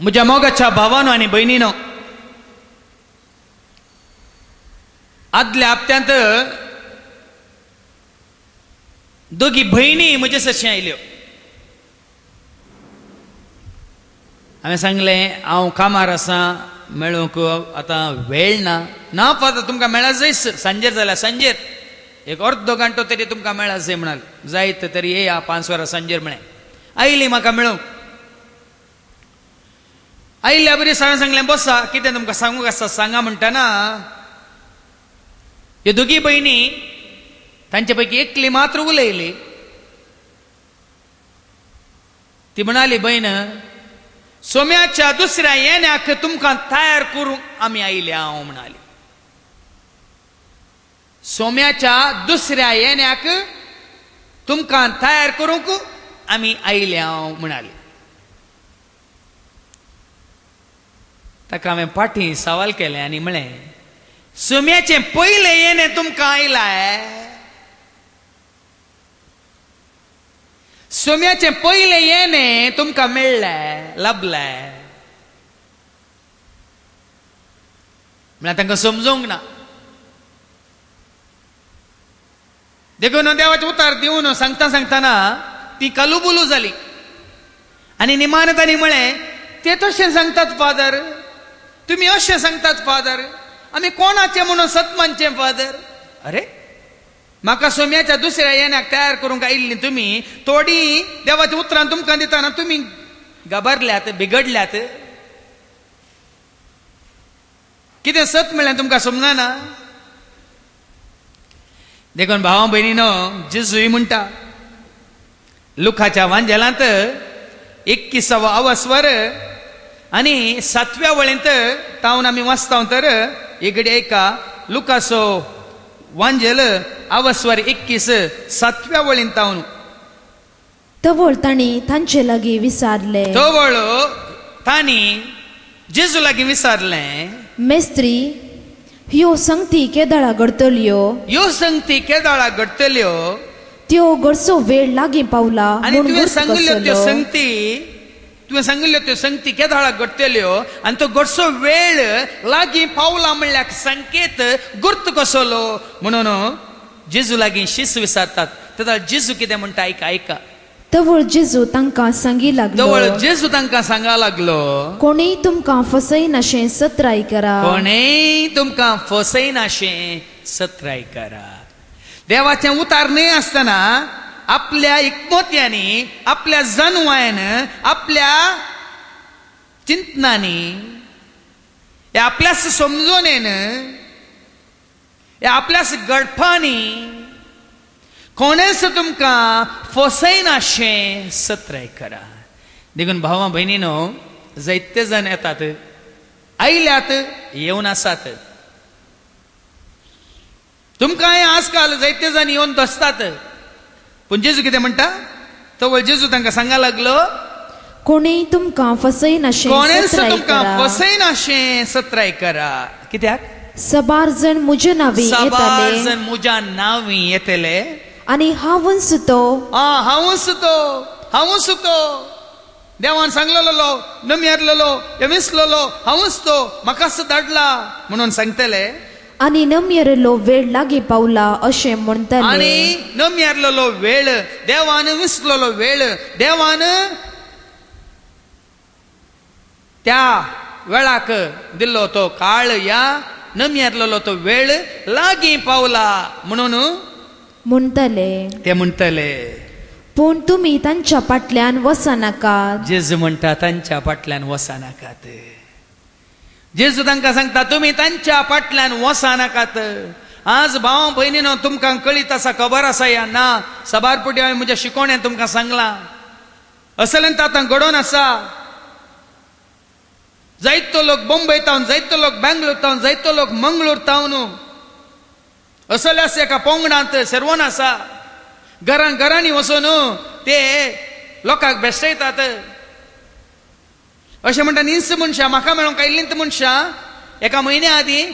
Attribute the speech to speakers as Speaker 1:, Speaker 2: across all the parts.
Speaker 1: म्हज्या मोगाच्या भावानो आनी भयणीनो, आदल्या हप्त्यांत दोगी भयणी म्हजे सरशी आयल्यो. हांवें सांगलें हांव कामार आसां, मेळूंक आतां वेळ ना फादर तुमकां मेळा जायसर सांजेर जाल्यार सांजेर एक अर्दो घंटो तरी तुमकां मेळा जाय म्हणाल, जायत तरी येया 5 वरां सांजेर म्हळें. आयली म्हाका मेळूंक. आयिल्ल्या बरी हांवें सांगलें बसा कितें तुमकां सांगूंक आसा सांगा म्हणटना ह्यो दोगी भयणी तांचे पैकी एकली मात्र उलयली. ती म्हणाली भयण सोम्याच्या दुसऱ्या येण्याक तुमकां तयार करूंक आमी आयल्या म्हणाली. सोम्याच्या दुसऱ्या येण्याक तुमकां तयार करूंक आमी आयल्या म्हणाली. ताका हांवें फाटीं सवाल केले आनी म्हळें सोम्याचें पयलें येणें तुमकां आयलाय, सोम्याचें पयलें येणें तुमकां मेळ्ळें लाभलें म्हळ्यार तांकां समजूंक ना. देखून देवाचें उतर दिवन सांगतना ती कालुबुलू जाली आनी निमाण तांणी म्हळें ते तशें सांगतात फादर, तुमी अशें सांगतात फादर, आमी कोणाचें म्हणून सतमानचें फादर. अरे म्हाका सोम्याच्या दुसऱ्या येण्याक तयार करूंक आयिल्ली तुमी थोडी देवाच्या उतरां तुमकां दितना तुमी घाबरल्यात बिगडल्यात. कितें सत म्हणलें तुमकां समजना. देखून भावा भयणीनो जेजूय म्हणटा लुकाच्या वांजेलांत 21वा स्वर आनी 7व्या वळेंत तावन आमी वाचता तर एक एका लुकाचो वांजेल आवस्वर 21 7व्या वळेंत तावन
Speaker 2: तवळ तांणी तांचे लागीं विचारलें,
Speaker 1: तवळ तांणी जेजू लागीं विचारलें
Speaker 2: मेस्त्री ह्यो संगती केदाळा घडतल्यो,
Speaker 1: ह्यो संगती केदाळा घडतल्यो,
Speaker 2: त्यो घडचो वेळ लागीं पावला
Speaker 1: आनी तुवें सांगिल्ल्यो त्यो संगती केदाळा घडतल्यो आनी तो घडचो वेळ लागीं पावला म्हणल्यार संकेत गुर्त कसलो म्हणून जेजू लागीं शिष्य विचारतात. तेन्ना जेजू कितें म्हणटा ऐका.
Speaker 2: तवळ जेजू तांकां सांगी लागलो,
Speaker 1: तवळ जेजू तांकां सांगा लागलो
Speaker 2: कोणीय तुमकां फसयनाशें सत्राय करा,
Speaker 1: कोणेय तुमकां फसयनाशें सत्राय करा. देवाचें उतार न्हय आसतना आपल्या एकमत्यांनी आपल्या जानवान आपल्या चिंतनांनी आपल्याच समजोनेन आपल्याच गडपांनी कोणेच तुमकां फसयनाशें सत्राय करा. देखून भावा भयणीनो जायते जण येतात, आयल्यात, येवन आसात. तुमकां आजकाल जायते जण येवन बसतात, पूण जेजू कितें म्हणटा तो जेजू तांकां सांगा लागलो
Speaker 2: कोणेय तुमकां फसयनाशें
Speaker 1: सत्राय करा. कित्याक
Speaker 2: 7 जण म्हज्या
Speaker 1: नांवी येतले
Speaker 2: आनी हांवूच
Speaker 1: तो देवान सांगलेलो नम्यारलेलो विसलेलो हांवूच तो म्हाकाच धाडला म्हणून सांगतले.
Speaker 2: आनी नम्यारलो वेळ लागीं पावला अशें म्हणटले.
Speaker 1: आनी नम्यारलेलो वेळ देवान विसलेलो वेळ देवान त्या वेळाक दिल्लो तो काळ या नम्यारलेलो तो वेळ लागीं पावला म्हणून
Speaker 2: म्हणटले.
Speaker 1: ते म्हणटले
Speaker 2: पूण तुमी तांच्या फाटल्यान वचनाकात.
Speaker 1: जेजू म्हणटा तांच्या फाटल्यान वचनाकात. जेजू तांकां सांगता तुमी तांच्या फाटल्यान वचनाकात. आज भाव भयणीनो तुमकां कळीत आसा खबर आसा या ना सबारपुटी हांवें म्हज्या शिकोवण्यान तुमकां सांगलां असलें आतां घडोवन आसा. जायतो लोक बॉम्बे तावन जायतो लोक बेंगलोर तावन जायतो लोक मंगळूर तावन असले एका पोंगणांत सर्वन आसा. घरांनी वचून ते लोकांक बेश्टयतात. अशें म्हणटा निंस मनशां म्हाका मेळोंक आयिल्लीं मनशां एका म्हयन्या आदीं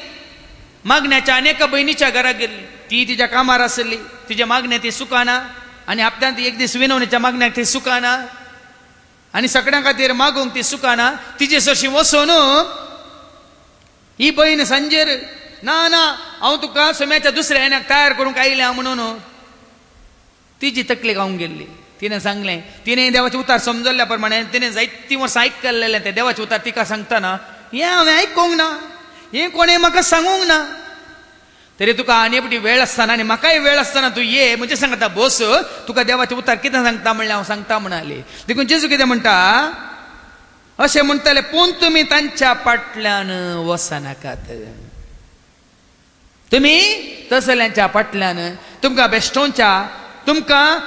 Speaker 1: मागण्याच्या आनी एका भयणीच्या घराक गेल्ली. ती तिच्या कामार आसली, तिचे मागणे ती सुकाना आनी हप्त्यांत एक दीस विनवणेच्या मागण्याक ती सुकाना आनी सगळ्यां खातीर मागूंक ती सुकाना तिचे सरशी वचून ही बहीण सांजेर ना ना हांव तुका सोम्याच्या दुसऱ्या येण्याक तयार करूंक आयल्या म्हणून तिची तकलेक हांव गेल्ली. तिने सांगलें, तिने देवाचे उतार समजल्या प्रमाणे तिने जायतीं वर्सां आयकल्लें ते देवाचे उतार तिका सांगतना हें हांवें आयकूंक ना, हें कोणें म्हाका सांगूंक ना. तरी तुका आनी एवढी वेळ आसतना आनी म्हाकाय वेळ आसतना तूं ये म्हणजे सांगता बस तुका देवाचे उतार कितें सांगता म्हणल्यार हांव सांगता म्हणाली. देखून जेजू कितें म्हणटा अशें म्हणटले पूण तुमी तांच्या फाटल्यान वचनाकात. तुमी तसल्यांच्या फाटल्यान तुमकां बेश्टोवच्या, तुमकां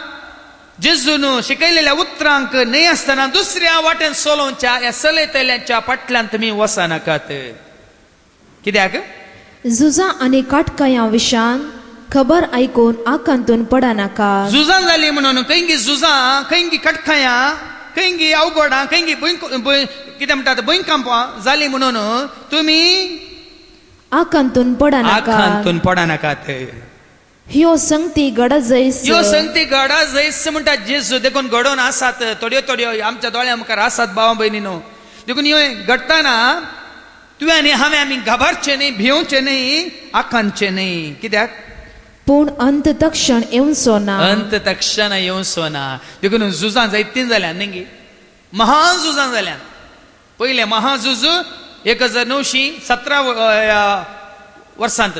Speaker 1: जेजून शिकयलेल्या उतरांक न्हय आसतना दुसऱ्या वाटेन चलोवच्या ह्या चलयतल्यांच्या फाटल्यान तुमी वचनाकात. कित्याक
Speaker 2: झुजां आनी काटकायां विशान खबर आयकून आकांतून पडनाका.
Speaker 1: झुजां जाली म्हणून खंयगी झुजां, खंयगी कटकायां, खंयगी अवघडां, खंयगी कितें म्हणटात भयंकांपां जाली म्हणून तुमी
Speaker 2: आकांतून
Speaker 1: पडनाकात.
Speaker 2: ह्यो संगती गडजैस,
Speaker 1: ह्यो संगती गडजैस म्हणटात जेजू. देखून घडोवन आसात, थोड्यो थोड्यो आमच्या दोळ्यां मुखार आसात भावा भयणीनो. देखून ह्यो घडटाना तुवें आनी हांवें आमी घाबरचे न्हय, भिवचे न्हय, आकांतचे न्हय. कित्याक
Speaker 2: पूण अंत तक्षण येवचो ना.
Speaker 1: अंत तक्षण येवचो ना. देखून झुजां जायतीं जाल्यात न्ही, महाझुजां जाल्यात. पयलें महाझूज 1917 वर्सांत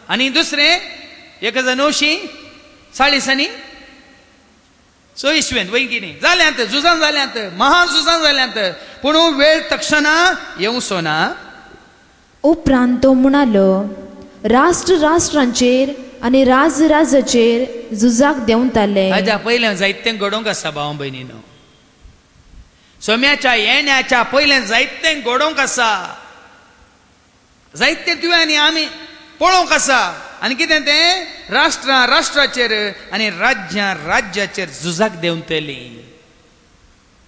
Speaker 1: आनी दुसरें 1946 वैगिनी जाल्यांत, झुजां जाल्यांत, महाझुजां जाल्यांत. पूण वेळ तक्षणा येवचो ना.
Speaker 2: उपरांत तो म्हणालो राष्ट्र राष्ट्रांचेर आनी राज राजाचेर झुजाक देंवताले.
Speaker 1: हाच्या पयलें जायतें घडोवंक आसा भावा भयणीनो. सोम्याच्या येण्याच्या पयलें जायतें घडोवंक आसा, जायतें तुवें आनी आमी पळोवंक आसा. आनी कितें तें राष्ट्रां राष्ट्राचेर आनी राज्यां राज्याचेर झुजाक देंवतली.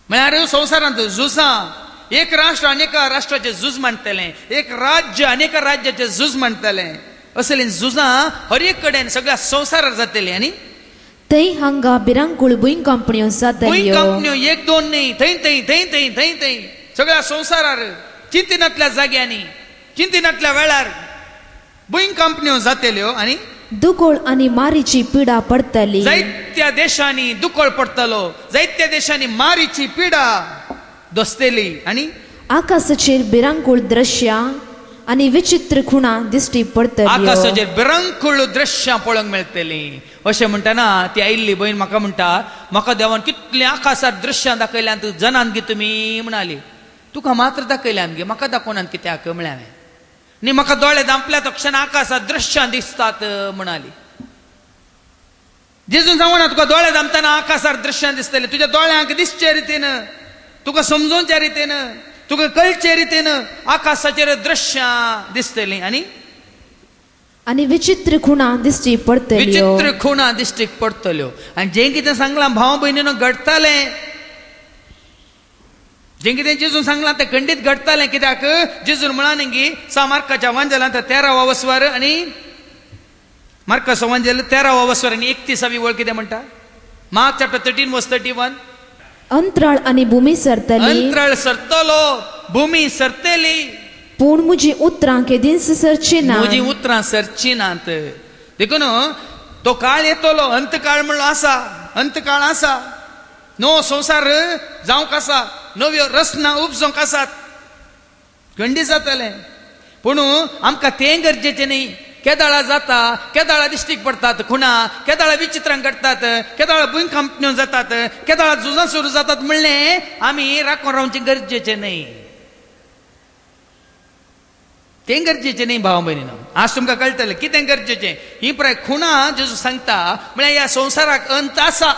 Speaker 1: म्हळ्यार संवसारांत झुजां, एक राष्ट्र अनेका राष्ट्राचे झूज म्हणटलें, एक राज्य अनेका राज्याचे झूज म्हणटलें. असलीं झुजां हर एक कडेन सगळ्या संवसारार जातलीं. आनी
Speaker 2: थंय हांगा भिरांकूळ भुंयकांपण्यो जातल्यो.
Speaker 1: भुंयकांपण्यो एक दोन न्हय, थंय थंय थंय थंय थंय थंय सगळ्या संवसारार चिंतिनातल्या जाग्यांनी, चिंतिनातल्या वेळार भुंयकांपण्यो जातल्यो. आनी
Speaker 2: दुकोळ आनी मारीची पिडा पडटली.
Speaker 1: जायत्या देशांनी दुकोळ पडटलो, जायत्या देशांनी मारीची पिडा दसतली. आनी
Speaker 2: आकाशाचेर भिरांकूळ दृश्यां आनी विचित्र खुणा दिश्टी पडटल्यो.
Speaker 1: आकाशाचेर भिरांकूळ दृश्यां पळोवंक मेळटलीं. अशें म्हणटना ती आयिल्ली बहीण म्हाका म्हणटा म्हाका देवान कितलें आकाशार दृश्यां दाखयल्यां तूं जनान गे तुमी म्हणाली. तुका मात्र दाखयल्यान गे, म्हाका दाखोवनात कित्याक म्हळ्यां हांवें. न्ही म्हाका दोळे धांपल्या तक्षण आकाशात दृश्यां दिसतात म्हणाली. जेजून सांगना तुका दोळे धांपतना आकाशार दृश्यां दिसतले. तुज्या दोळ्यांक दिसचे रितीन, तुका समजोवच्या रितीन, तुका कळचे रितीन आकाशाचेर दृश्यां दिसतलीं. आनी
Speaker 2: विचित्र खुणा दिश्टी पडटल्यो.
Speaker 1: विचित्र खुणा दिश्टी पडटल्यो. आनी जें कितें सांगलां भाव भयणीनो घडटालें, जें कितें जेजून सांगलां तें खंडीत घडटालें. कित्याक जेजून म्हळां न्ही मार्काच्या वांजेलांत 13वा वस्वर आनी मार्काचो वांजेल 13वा वस्वर आनी 31वी वळ कितें म्हणटा. मार्क चॅप्टर 13 वर्स 31.
Speaker 2: अंतराळ आनी भूमी सरतली.
Speaker 1: अंतराळ सरतलो, भूमी सरतली.
Speaker 2: पूण म्हजी उतरां केदींच सरची ना.
Speaker 1: म्हजी उतरां सरची नात. देखून तो काळ येतलो, अंतकाळ म्हणलो आसा, अंतकाळ आसा. नवो संवसार जावंक आसा, नव्यो रचना उपजोवंक आसात, खंडीत जातलें. पूण आमकां तें गरजेचें न्ही. केदाळा जाता, केदाळा दिश्टीक पडटात खुणा, केदाळा विचित्रां घडटात, केदाळा भुंयकांपण्यो जातात, केदाळा झुजां सुरू जातात म्हणलें आमी राखून रावचें गरजेचें न्ही. तें गरजेचें न्ही भाव भयणीनो. आज तुमकां कळटलें कितें गरजेचें. ही पळय खुणा जेजू सांगता म्हळ्यार ह्या संवसाराक अंत आसा.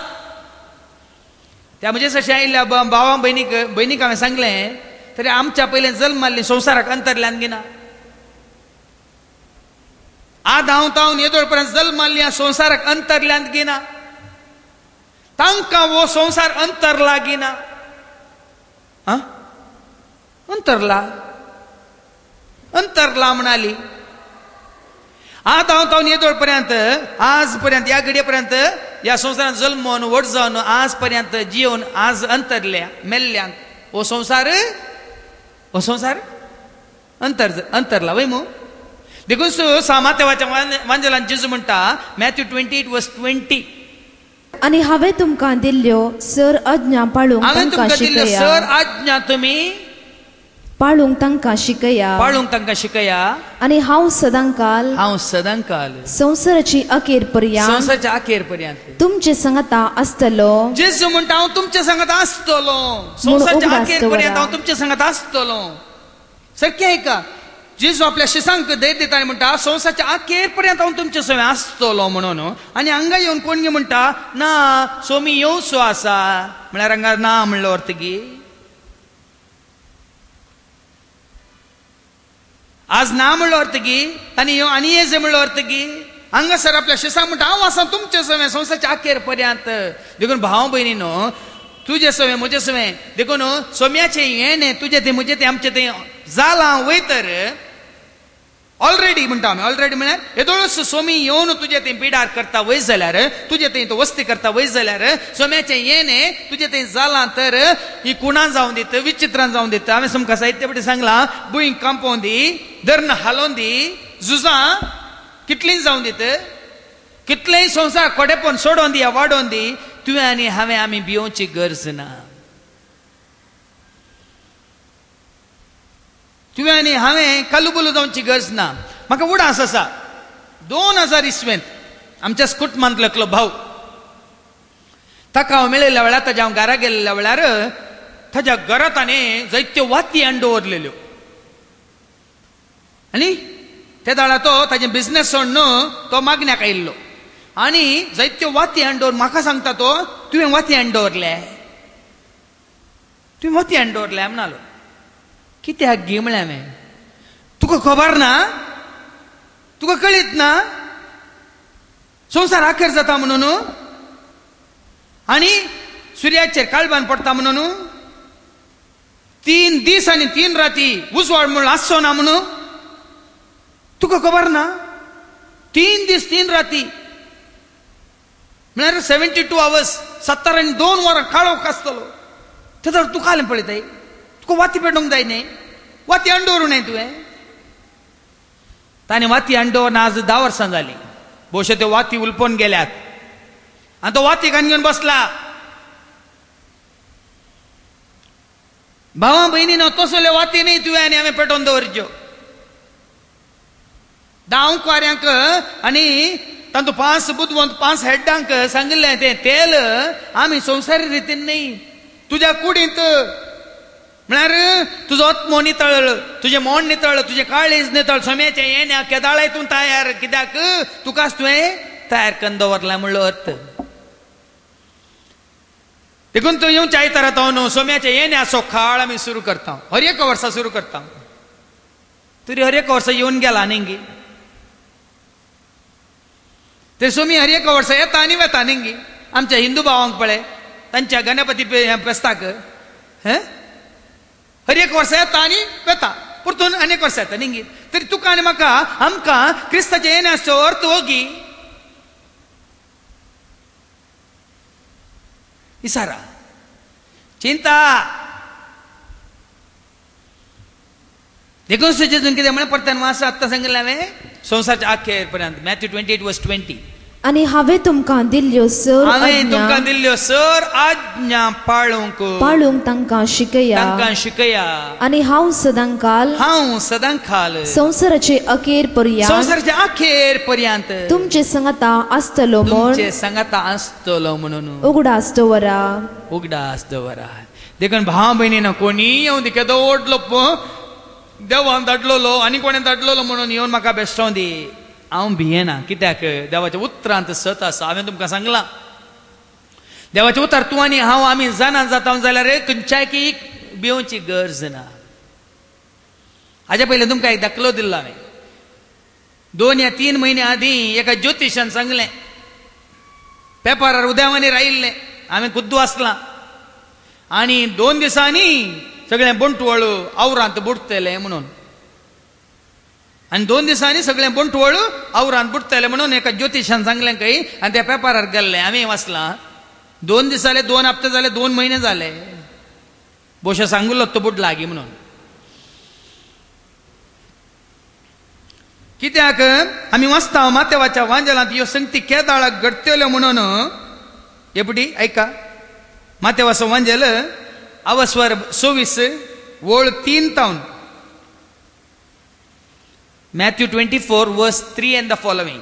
Speaker 1: त्या म्हणजे अशें आयिल्ल्या भावा भयणीक हांवें सांगलें तरी आमच्या पयलें जल्म मारली संवसाराक अंतरल्यान गेना. आदांव तावन येदोळ पर्यंत जल्म मारली ह्या संवसाराक अंतरल्यान गेना. तांकां वो संवसार अंतरला गेना. अंतरला म्हणाली. आदांव तावन येदोळ पर्यंत आज पर्यंत ह्या घडये पर्यंत ह्या संवसारात जल्मोन व्हड जावन आज पर्यंत जिवन आज अंतरल्या मेल्ल्यांक हो संवसार अंतरला वय मू देखून सामा देवाच्या वांजलान जेजू म्हणटा मॅथ्यू 28:20
Speaker 2: आणि हांवें तुमकां दिल्ल्यो सर आज्ञा पाळूंक तांकां शिकया आणि हांव सदांकाल संवसाराची अखेर पर्यंत तुमचे संगता आसतलो.
Speaker 1: जेजू म्हणटा हांव तुमचे संगत आसतलो, संवसाराच्या अखेर पर्यंत हांव तुमचे संगत आसतलो. सारकें ऐका, जेजू आपल्या शिसांक धैर्य दिता आनी म्हणटा संवसाराच्या अखेर पर्यंत हांव तुमचे सवय आसतलो म्हणून. आनी हांगा येवन कोण म्हणटा ना सोमी येवचो आसा म्हळ्यार हांगा ना म्हणलो अर्तगी. आज ना म्हणलो अर्तगी आनी येजे म्हणलो अर्तगी. हांगासर आपल्या शिसांक म्हणटा हांव आसा तुमचे सवय संवसाराच्या अखेर पर्यंत. देखून भाव भयणीनो, तुझे सवय म्हजे सवय देखून सोम्याचे हे न्ही तुझे ते म्हजे ते आमचे ते जाला वयतर ऑलरेडी म्हणटा आमी. ऑलरेडी म्हळ्यार येदोळूच सोमी येवन तुझे ते पिडार करता वयस जाल्यार, तुझे ते वस्ती करता वयस जाल्यार सोम्याचे हे न्ही तुझे ते जाला तर ही कुणां जावन दित, विचित्रान जावन दिता. हांवें तुमकां साहित्य पटी सांगलां, बुयींक कांपोवन दी, धर्ण हालोवन दी, झुजां कितलीं जावन दित, कितलेय संवसार कोडेपण सोडोवन दी वाडोवन दी, तुवें आनी हांवें आमी भिवची गरज ना. तुवें आनी हांवें कालुबुलू जावची गरज ना. म्हाका उडास आसा 2000 इसवेंत आमच्या स्कुटमांतलो एकलो भाव, ताका हांव मेळयल्या वेळार ताज्या हांव घरा गेल्ल्या वेळार ताज्या घरांत ताणें जायत्यो वाती हाडून दवरलेल्यो. आनी त्या दाळा तो ताजें बिझनेस सोड न्हू तो मागण्याक आयिल्लो आनी जायत्यो वाती हाडून दवर. म्हाका सांगता तो तुवें वाती हाडून दवरले, तुवें वाती हाडून दवरले म्हणलो. कित्याक गे म्हळें हांवें, तुका खबर ना, तुका कळीत ना संवसार आखेर जाता म्हणून आनी सुर्याचेर काळबान पडटा म्हणून 3 दीस आनी 3 राती उजवाड म्हूण आसचो ना म्हणून तुका खबर ना. 3 दीस 3 राती म्हळ्यार 72 आवर्स 72 वरां काळोख आसतलो. तेदर तुका जालें पळयताय, तुका वाती पेटोवंक जाय न्ही, वाती हाडून दवरूं न्ही तुवें. ताणें वाती हाडून दवरून आज 10 वर्सां जालीं. भोवशे त्यो वाती उलपोवन गेल्यात आनी तो वाती घेवन बसला. भावा भयणीनो, तसल्यो वाती न्ही तुवें आनी हांवें पेटोवन दवरच्यो. 10 कुवाऱ्यांक आनी तांतू 5 बुदवंत 5 हेड्डांक सांगिल्लें तें तेल आमी संवसारी रितीन न्ही, तुज्या कुडींत म्हळ्यार तुजो आत्मो नितळ, तुजें मोण नितळ, तुजें काळीज नितळ, सोम्याचें हें न्ही केदाळा हितून तयार. कित्याक तुकाच तुवें तयार करून दवरला म्हणलो अर्थ. देखून तूं येवन चायता रावता न्हू, सोम्याचें हें न्ही असो खाळ आमी सुरू करता, हर एक वर्सा सुरू करता. तरी हर एक वर्सा येवन गेला न्ही, ते सोमी हर एक वर्सा येता आनी वेता न्ही. आमच्या हिंदू भावांक पळय, तांच्या गणपती फेस्ताक हर एक वर्सा येता आनी वेता, परतून आनी एक वर्सा येता न्ही. तरी तुका आनी म्हाका आमकां क्रिस्ताचे येणे आसचो अर्थ ओगी विचारा, चिंता. देखून जेजून कितें म्हळें परतन वास आत्तां सांगिल्लें हांवें संवसाराच्या अखेर पर्यंत मॅथ्यू 28:20.
Speaker 2: आणि हांवें तुमकां दिल्ल्यो सर
Speaker 1: आज्ञा पाळूंक
Speaker 2: तांकां शिकया आणि हांव सदांकाल संवसाराचे अखेर पर्यंत तुमचे संगता आसतलो म्हणून उगडास दवरा.
Speaker 1: देखून भाव भयणीनो, कोणी येवन केदो ओडलो देवान धाडलोलो आनी कोणें धाडलोलो म्हणून येवन म्हाका बेश्टोवन दी, हांव भियेना. कित्याक देवाच्या उतरांत सत आसा. हांवें तुमकां सांगलां, देवाचें उतर तूं आनी हांव आमी जाणा जाता जाल्यार खंयच्याय भिवची गरज ना. हाज्या पयलीं तुमकां एक दाखलो दिल्लो हांवें. 2 या 3 म्हयने आदीं एका ज्योतिशान सांगलें, पेपरार उद्यामानीर आयिल्लें, हांवें खुद्द वाचलां. आनी 2 दिसांनी सगळें बंटवळ आवरांत बुडतलें म्हणून. आणि 2 दिसांनी सगळे बोंटवळ आवरान बुडतले म्हणून एका ज्योतिषान सांगले काही आणि त्या पेपरार गेल्ले आम्ही वाचला 2 दीस जाले 2 हप्ते जाले 2 महिने जाले बोशा सांगुलो तो बुड लागी म्हणून कित्याक आम्ही वाचता मातेवाच्या वांजलांत ह्यो संगती केदाळाक घडतल्यो म्हणून एपडी ऐका मातेवाचो वांजल अवस्वर 26 वोळ 3 तावन Matthew 24 verse 3 and the following.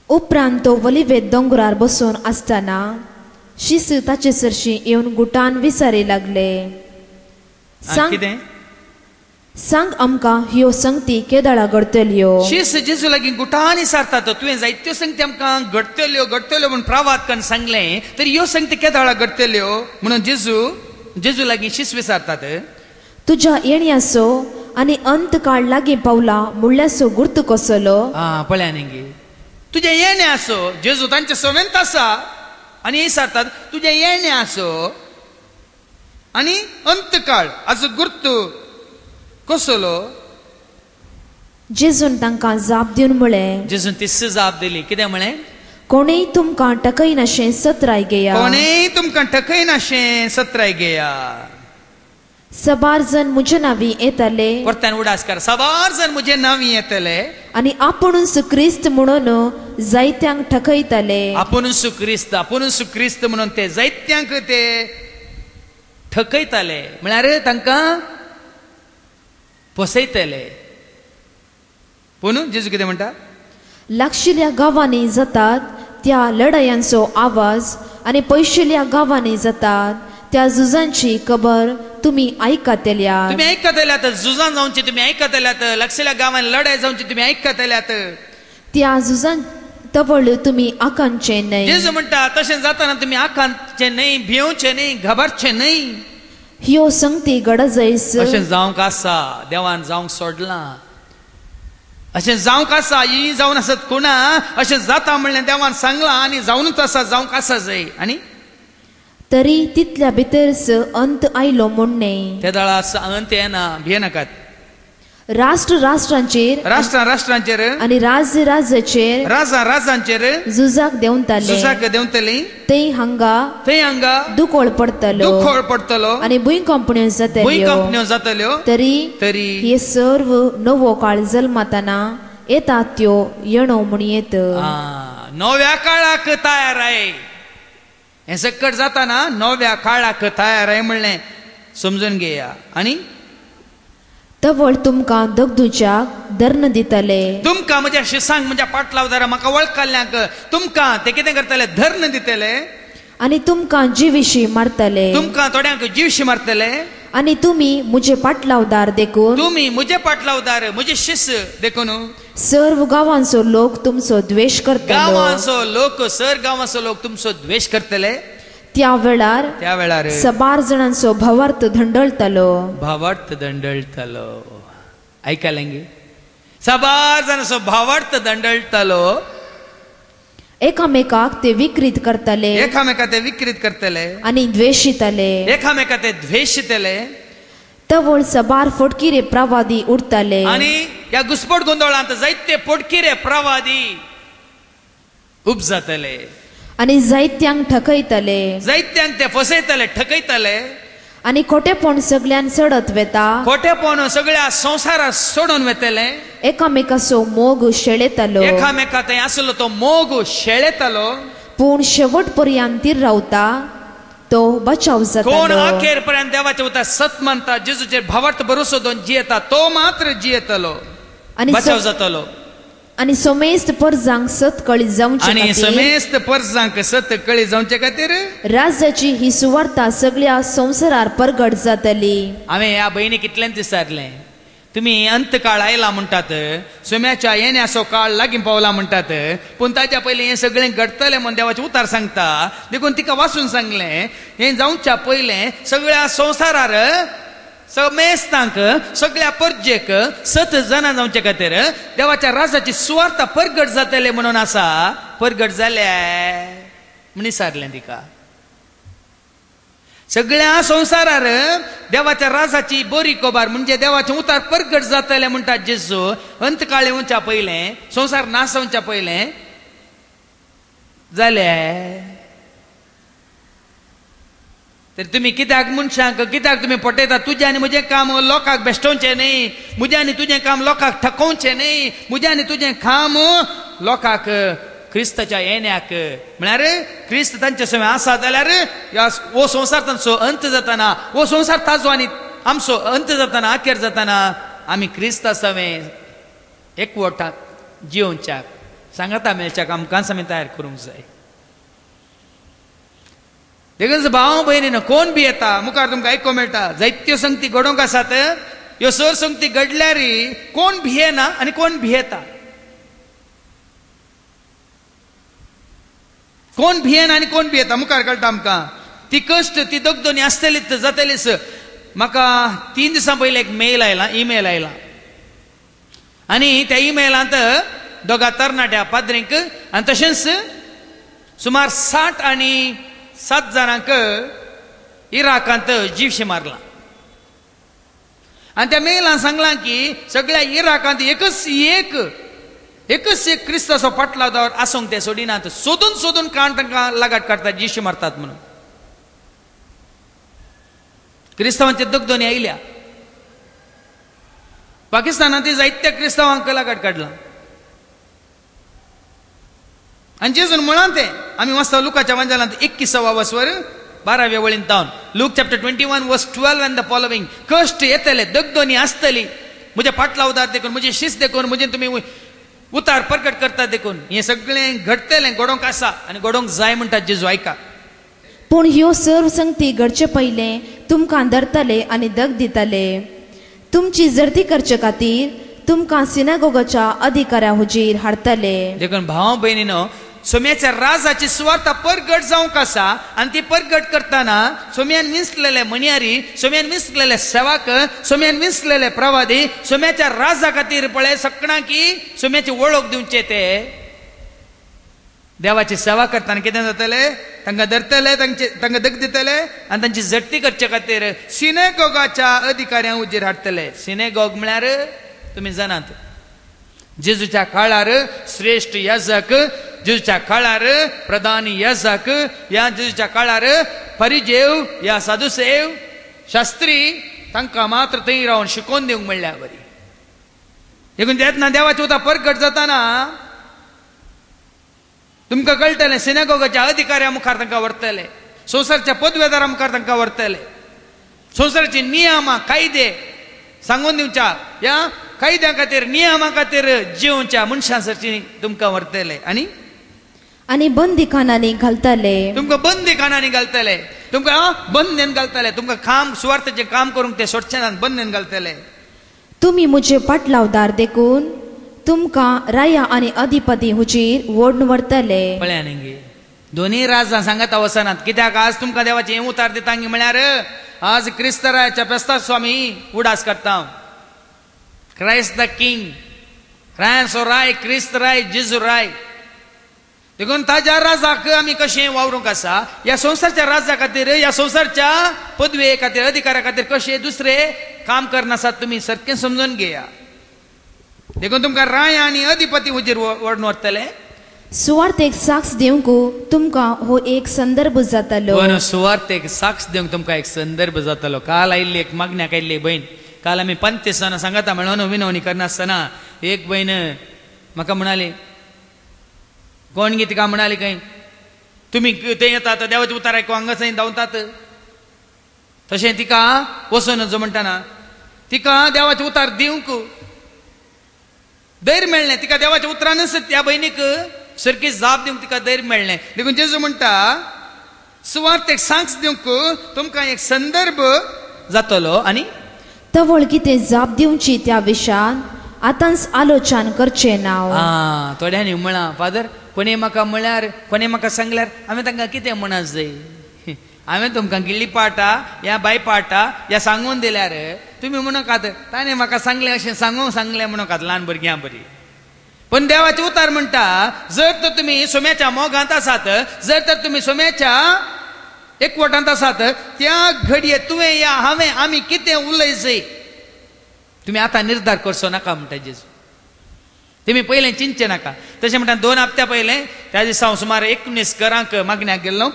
Speaker 2: उपरांत तो वलिवेद दोंगरार बसून असताना शिस ताचे सरशी येवन गुटान विचारी लागले सांग आमकां ह्यो संगती केदाळा घडतल्यो
Speaker 1: शिस जेजू लागीं गुटांनी सारतात तुवें जायत्यो संगती आमकां घडतल्यो म्हणून प्रावाद करून सांगलें तर ह्यो संगती केदाळा घडतल्यो म्हणून जेजू लागीं शिस विचारतात
Speaker 2: तुझ्या येण्याचो आणि अंत काळ लागीं पावला म्हणल्याचो गुर्त कसलो
Speaker 1: पळया न्ही तुझे येण्याचो जेजू तांचे सवेंत आसा आनी विचारतात तुझे येण्याचो आनी अंत काळ हाचो गुर्त कसलो
Speaker 2: जेजून तांकां जाप दिवन म्हळें
Speaker 1: जेजून तिस्स जाप दिली कितें म्हळें
Speaker 2: कोणेय तुमकां टकयनाशें सत्राय घेया
Speaker 1: कोणेय तुमकां टकयनाशें सत्राय घेया
Speaker 2: सबार जण म्हजे नांवी येतले
Speaker 1: परत्यान उडासकार सबार जण म्हजे नांवी येतले
Speaker 2: आनी आपुणूच क्रिस्त म्हणून जायत्यांक ठकयतले
Speaker 1: आपुणूच क्रिस्त म्हणून ते जायत्यांक ते ठकयतले म्हळ्यार तांकां फसयतले पूण जेजू कितें म्हणटा
Speaker 2: लागशिल्ल्या गांवांनी जातात त्या लढायांचो आवाज आनी पयशिल्ल्या गांवांनी जातात त्या झुजांची खबर तुम्ही ऐकतल्यात
Speaker 1: झुजान जावची तुम्ही ऐकतल्यात लागशिल्ल्या गांवांनी लढाई जावची तुम्ही ऐकतल्यात
Speaker 2: त्या झुजान तवळ तुम्ही आकांचे न्हय
Speaker 1: जेजू म्हणटा तशें जाताना तुम्ही आकांचे न्हय भिवचे न्हय घाबरचे न्हय
Speaker 2: ह्यो संगती गडजैस
Speaker 1: अशें जावंक आसा देवान जावंक सोडलां अशें जावंक आसा ही जावन आसत कोणा अशें जाता म्हणलें देवान सांगलां आनी जावनूच आसा जावंक आसा जाय आनी
Speaker 2: तरी तितल्या भितरच अंत आयलो म्हणणे
Speaker 1: त्या दाळा अंत येना भियेनाकात
Speaker 2: राष्ट्रांचेर
Speaker 1: आनी
Speaker 2: राजांचेर झुजाक देंवतले ते हांगा दुखोळ पडतलो आनी भुंयकंपण्यो जातल्यो तरी हे सर्व नवो काळ जल्मातना येतात त्यो येणो म्हूण येत
Speaker 1: नव्या काळाक तयार आहे हे सकट जाताना नव्या काळाक तयार आहे म्हणलें समजून घेया आनी
Speaker 2: तवळ तुमकां दगदुच्याक धर्ण दितले
Speaker 1: तुमकां म्हज्या शिसांक म्हज्या पाटलावदारा म्हाका वळखल्ल्यांक तुमकां ते कितें करतले धर्ण दितले
Speaker 2: आनी तुमकां जिविशी मारतले
Speaker 1: तुमकां थोड्यांक जिवशी मारतले
Speaker 2: आनी तुमी म्हजे पाटलावदार देखून
Speaker 1: म्हजे शिस देखून
Speaker 2: सर्व गांवांचो लोक तुमचो द्वेष करतलो
Speaker 1: सर गांवांचो लोक तुमचो द्वेष करतले
Speaker 2: त्या वेळार सबार जणांचो भावार्थ दंडळतलो
Speaker 1: ऐकायलेंगे सबार जणांचो भावार्थ दंडळतलो
Speaker 2: एकामेकाक ते विकृत करतले आनी द्वेषितले
Speaker 1: एकामेका ते द्वेषितले
Speaker 2: तवळ सबार फोडकिरे प्रवादी उरतले
Speaker 1: आनी ह्या घुसपट गोंधळांत जायते फोडकिरे प्रवादी उब जातले
Speaker 2: आनी जायत्यांक ठकयतले
Speaker 1: जायत्यांक ते फसयतले ठकयतले
Speaker 2: आनी खोटेपण सगळ्यान सडत वेता
Speaker 1: खोटेपण सगळ्या संसारात सोडून वेतले
Speaker 2: एकामेकाचो मोग शेळेतलो
Speaker 1: एकामेका थंय आसलो तो मोग शेळेतलो
Speaker 2: पूण शेवट पर्यंत रावता तो बचाव जातलो
Speaker 1: कोण अखेर पर्यंत देवाचे उतर सत मानता जेजूचेर भावार्थ भरोसो दोन जियेता तो मात्र जियेतलो बचाव जातलो
Speaker 2: आनी समेस्त परजांक सत कळी जावचे
Speaker 1: खातीर
Speaker 2: राज्याची ही सुवार्ता सगळ्या संवसारार परगट जातली
Speaker 1: हांवें ह्या भयणी कितल्यांच विचारलें तुम्ही अंत काळ आयला म्हणटात सोम्याच्या येण्याचो काळ लागीं पावला म्हणटात पूण ताच्या पयलीं हें सगळें घडतलें म्हूण देवाचें उतार सांगता देखून तिका वाचून सांगलें हें जावच्या पयलें सगळ्या संवसारार समेस्तांक सगळ्या परजेक 7 जाणां जावचे खातीर देवाच्या राजाची सुवार्ता परगट जातले म्हणून आसा परगट जाल्या म्हण विचारलें तिका सगळ्या संसारार देवाच्या राजाची बरी कोबार म्हणजे देवाचे उतार परगट जातले म्हणतात जेजू अंतकाळ येवच्या पयले संसार नासवच्या पयले जाले तर तुम्ही कित्याक मनशांक कित्याक तुम्ही पटयता तुझे आनी म्हजें काम लोकांक बेश्टोवचें न्ही म्हजें आनी तुजें काम लोकांक ठकोवचें न्ही म्हजें आनी तुजें काम लोकांक क्रिस्ताच्या येण्याक म्हळ्यार क्रिस्त तांचे समें आसा जाल्यार हो संसार तांचो अंत जाताना हो संसार ताजो आनी आमचो अंत जाताना आखेर जाताना आमी क्रिस्ता समें एकवटाक जिवच्याक सांगाता मेळच्याक आमकां समें तयार करूंक जाय देखून भाव भयणीन कोण बी येता मुखार तुमकां आयकूंक मेळटा जायत्यो संगती घडोवंक आसात ह्यो सर संगती घडल्यार कोण भियेना आनी कोण भियेता कोण भियेना आनी कोण भियेता मुखार कळटा आमकां ती कश्ट ती दगदोनी आसतलीच जातलीच म्हाका 3 दिसां पयलीं एक मेल आयला ईमेल आयला आनी त्या ईमेलांत दोगा तरणाट्या पाद्रींक आनी तशेंच सुमार 60 आनी 7 जाणांक इराकांत जीवशे मारला आनी त्या मेलान सांगलां की सगळ्या इराकांत एकच एक क्रिस्ताचो पाटलादार आसूंक ते सोडिनात सोदून सोदून काण तांकां लागाट काडटात जीवशे मारतात म्हणून क्रिस्तांवांचे दगदोनी आयल्या पाकिस्तानांत जायत्या क्रिस्तांवांक लागाट काडला आनी जेजून म्हणान ते आमी वाचता लुकाच्या वांजलांत 21 वसवर 12व्या वळीन तावन लूक चॅप्टर 21 वर्स 12 एंड द फॉलोविंग कश्ट येतले दगदोनी आसतली म्हजे पाटला उदार देखून म्हजे शिस्त देखून म्हजे तुमी उतार प्रकट करतात देखून हे सगळें घडटलें घडोवंक आसा आनी घडोवंक जाय म्हणटात जेजू आयका
Speaker 2: पूण ह्यो सर्व संगती घडचे पयलें तुमकां धरतले आनी दग दितले तुमची जर्ती करचे खातीर तुमकां सिनागोगाच्या अधिकाऱ्या हुजीर हाडटले
Speaker 1: देखून भाव भयणीनो सोम्याच्या राजाची सुवार्ता परगट जावंक आसा आनी ती परगट करतना सोम्यान विंचलेले मणियारी सोम्यान विंचलेले सेवक सोम्यान विंचलेले प्रवादी सोम्याच्या राजा खातीर पळय सगळ्यांक की सोम्याची वळख दिवचे ते देवाची सेवा करतना कितें जातले तांकां धरतले तांकां दग दितले आनी तांची झडटी करचे खातीर सिनेगोगाच्या अधिकाऱ्यांक हुजीर हाडटले सिनेगोग म्हळ्यार तुमी जाणात जेजूच्या काळार श्रेष्ठ याजक जेजूच्या काळार प्रधान याजक या जेजूच्या काळार परिजेव या साधुसेव शास्त्री तांकां मात्र थंय रावन शिकोवन दिवंक म्हणल्या बरी देखून तेन्ना देवाचें उतर परगट जाताना तुमकां कळटलें सिनेगोगाच्या अधिकाऱ्या मुखार तांकां व्हरतले संवसारच्या पदवेदारा मुखार तांकां व्हरतले संवसाराचे नियम कायदे सांगून दिवच्या ह्या कायद्या खातीर नियमा खातीर जिवच्या मनशांसाठी तुमकां व्हरतले आनी
Speaker 2: बंदीखानांनी घालतले
Speaker 1: तुमकां बंदीखानांनी घालतले तुमकां बंदेन घालतले तुमकां काम सुवार्थेचें काम करूंक ते सोडचे ना बंदेन घालतले
Speaker 2: तुमी म्हजे पाटलावदार देखून तुमकां राया आनी अधिपती हुजीर ओडून व्हरतले
Speaker 1: पळया न्ही दोनी राजां सांगता वचनात कित्याक आज तुमकां देवाचें हें उतार दिता म्हळ्यार आज क्रिस्तरायाच्या फेस्ताक स्वामी उडास करता क्रायस्ट द किंग रायांचो राय क्रिस्त राय जेजू राय देखून ताज्या राजाक आमी कशें वावरूंक आसा ह्या संवसारच्या राजा खातीर ह्या संवसारच्या पदवे खातीर अधिकारा खातीर कशें दुसरे काम करनासात तुमी सारकें समजून घेया देखून तुमकां राय आनी अधिपती हुजीर व्हरून व्हरतले
Speaker 2: सुवार्थेक साक्ष दिवंक तुमकां हो एक संदर्भ जातलो
Speaker 1: सुवार्थेक साक्ष दिवंक तुमकां एक संदर्भ जातलो काल आयिल्ली एक मागण्याक आयिल्ली भयण काल आमी पंतेसाना सांगता म्हणून विनवणी करनासतना एक भयण म्हाका म्हणाली कोण गे तिका म्हणाली खंय तुमी थंय येतात देवाचे उतार आयकूंक हांगा थंय धांवतात तशें तिका वचून जो म्हणटाना तिका देवाचे उतार दिवंक धैर्य मेळ्ळें तिका देवाच्या उतरानच त्या भयणीक सारकी जाप दिवंक तिका धैर्य मेळ्ळें देखून जेजू म्हणटा सुवार्थेक सांगस दिवंक तुमकां एक संदर्भ जातलो आनी
Speaker 2: तवळ कितें जाप दिवची त्या विशयान आतांच आलोचन करचें ना
Speaker 1: थोड्यांनी म्हणा फादर कोणी म्हाका म्हळ्यार कोणी म्हाका सांगल्यार हांवें तांकां कितें म्हणत जाय हांवें तुमकां गिल्ली पाटा या बाय पाटा या सांगून दिल्यार तुमी म्हणोकात ताणें म्हाका सांगलें अशें सांगलें म्हणोकात ल्हान भुरग्यां बरी पण देवाचे उतार म्हणटा जर तर तुमी सोम्याच्या मोगांत आसात जर तर तुमी सोम्याच्या एकवटांत आसात त्या घडये तुवें या हांवें आमी कितें उलयचें तुमी आतां निर्धार करचो नाका म्हणटा जेजू. तुमी पयलें चिंतचे नाका. तशें म्हणटा 2 हप्त्या पयलें त्या दिसा हांव सुमार 19 घरांक मागण्याक गेल्लो